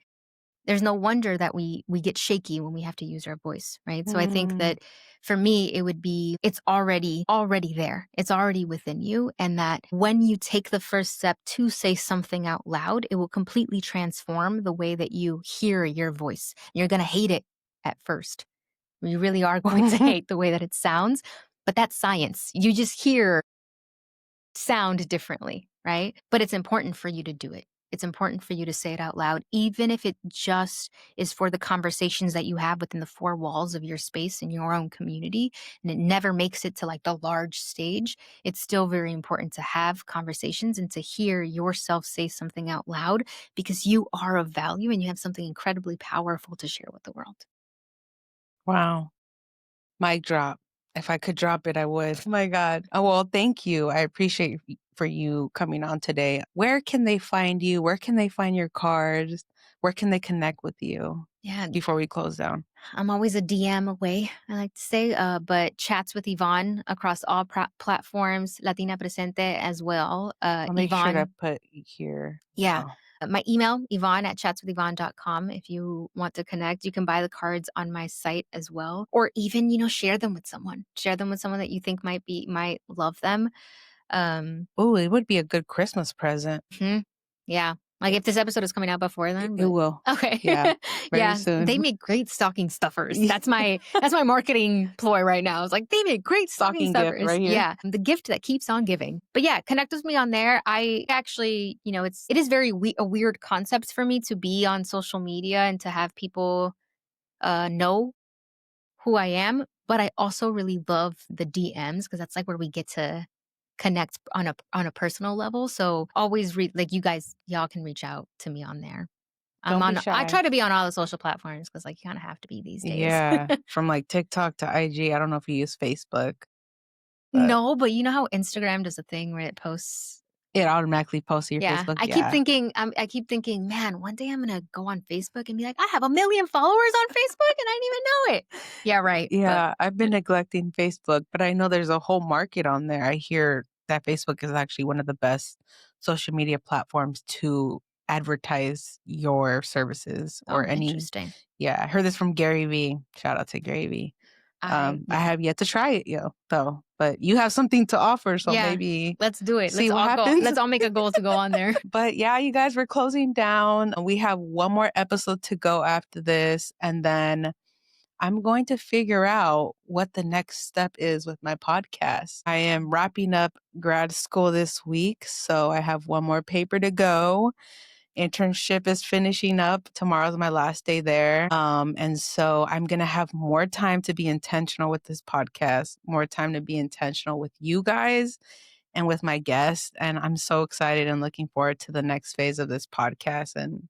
there's no wonder that we get shaky when we have to use our voice, right? So I think Mm. that for me it would be it's already there. It's already within you, and that when you take the first step to say something out loud, it will completely transform the way that you hear your voice. You're going to hate it at first. You really are going to hate the way that it sounds, but that's science. You just hear sound differently, right? But it's important for you to do it. It's important for you to say it out loud, even if it just is for the conversations that you have within the four walls of your space in your own community. And it never makes it to like the large stage. It's still very important to have conversations and to hear yourself say something out loud because you are of value and you have something incredibly powerful to share with the world. Wow. Mic drop. If I could drop it, I would. Oh my God. Oh, well, thank you. I appreciate for you coming on today. Where can they find you? Where can they find your cards? Where can they connect with you Yeah, before we close down? I'm always a DM away, I like to say, but chats with Yvonne across all platforms, Latina Presente as well. I'll make sure to Yvonne, put here. yeah. Oh, My email, Yvonne at chatswithyvonne.com. If you want to connect, you can buy the cards on my site as well. Or even, share them with someone. Share them with someone that you think might love them. oh, it would be a good Christmas present. Mhm. Yeah. Like if this episode is coming out before then, It but will. okay. Yeah. Very Yeah, they soon. make great stocking stuffers. That's my marketing ploy right now. It's like they make great stocking Stocking gift stuffers. right here. Yeah, the gift that keeps on giving. But yeah, connect with me on there. I actually, it is very a weird concept for me to be on social media and to have people know who I am, but I also really love the DMs because that's like where we get to connect on a personal level. So always like y'all can reach out to me on there. Don't be I try shy. to be on all the social platforms because like you kind of have to be these days. Yeah. From like TikTok to IG. I don't know if you use Facebook, but No, but you know how Instagram does a thing where it posts. it automatically posts to your Yeah, Facebook. I keep Yeah. thinking, man, one day I'm gonna go on Facebook and be like, I have 1 million followers on Facebook and I didn't even know it. Yeah, right. But Yeah, I've been neglecting Facebook, but I know there's a whole market on there. I hear that Facebook is actually one of the best social media platforms to advertise your services or oh, any. interesting. Yeah, I heard this from Gary Vee. Shout out to Gary Vee. I Yeah. have yet to try it, though, but you have something to offer, so Yeah, maybe let's do it. see what happens. Let's all make a goal to go on there. But yeah, you guys, we're closing down. We have one more episode to go after this, and then I'm going to figure out what the next step is with my podcast. I am wrapping up grad school this week, so I have one more paper to go. Internship is finishing up. Tomorrow's my last day there. And so I'm going to have more time to be intentional with this podcast, more time to be intentional with you guys and with my guests. And I'm so excited and looking forward to the next phase of this podcast and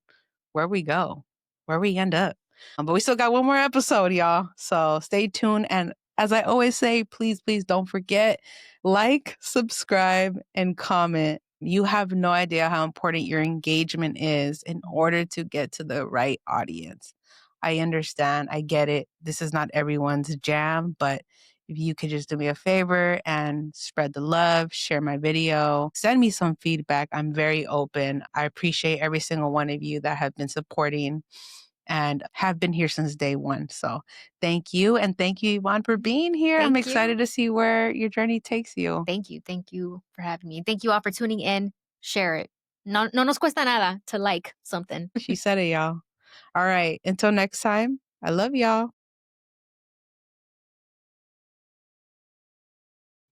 where we go, where we end up. But we still got one more episode, y'all. So stay tuned. And as I always say, please, please don't forget, like, subscribe, and comment. You have no idea how important your engagement is in order to get to the right audience. I understand. I get it. This is not everyone's jam, but if you could just do me a favor and spread the love, share my video, send me some feedback. I'm very open. I appreciate every single one of you that have been supporting and have been here since day one. So thank you. And thank you, Yvonne, for being here. I'm Thank excited you. to see where your journey takes you. Thank you. Thank you for having me. Thank you all for tuning in. Share it. No nos cuesta nada to like something. She said it, y'all. All right. Until next time, I love y'all.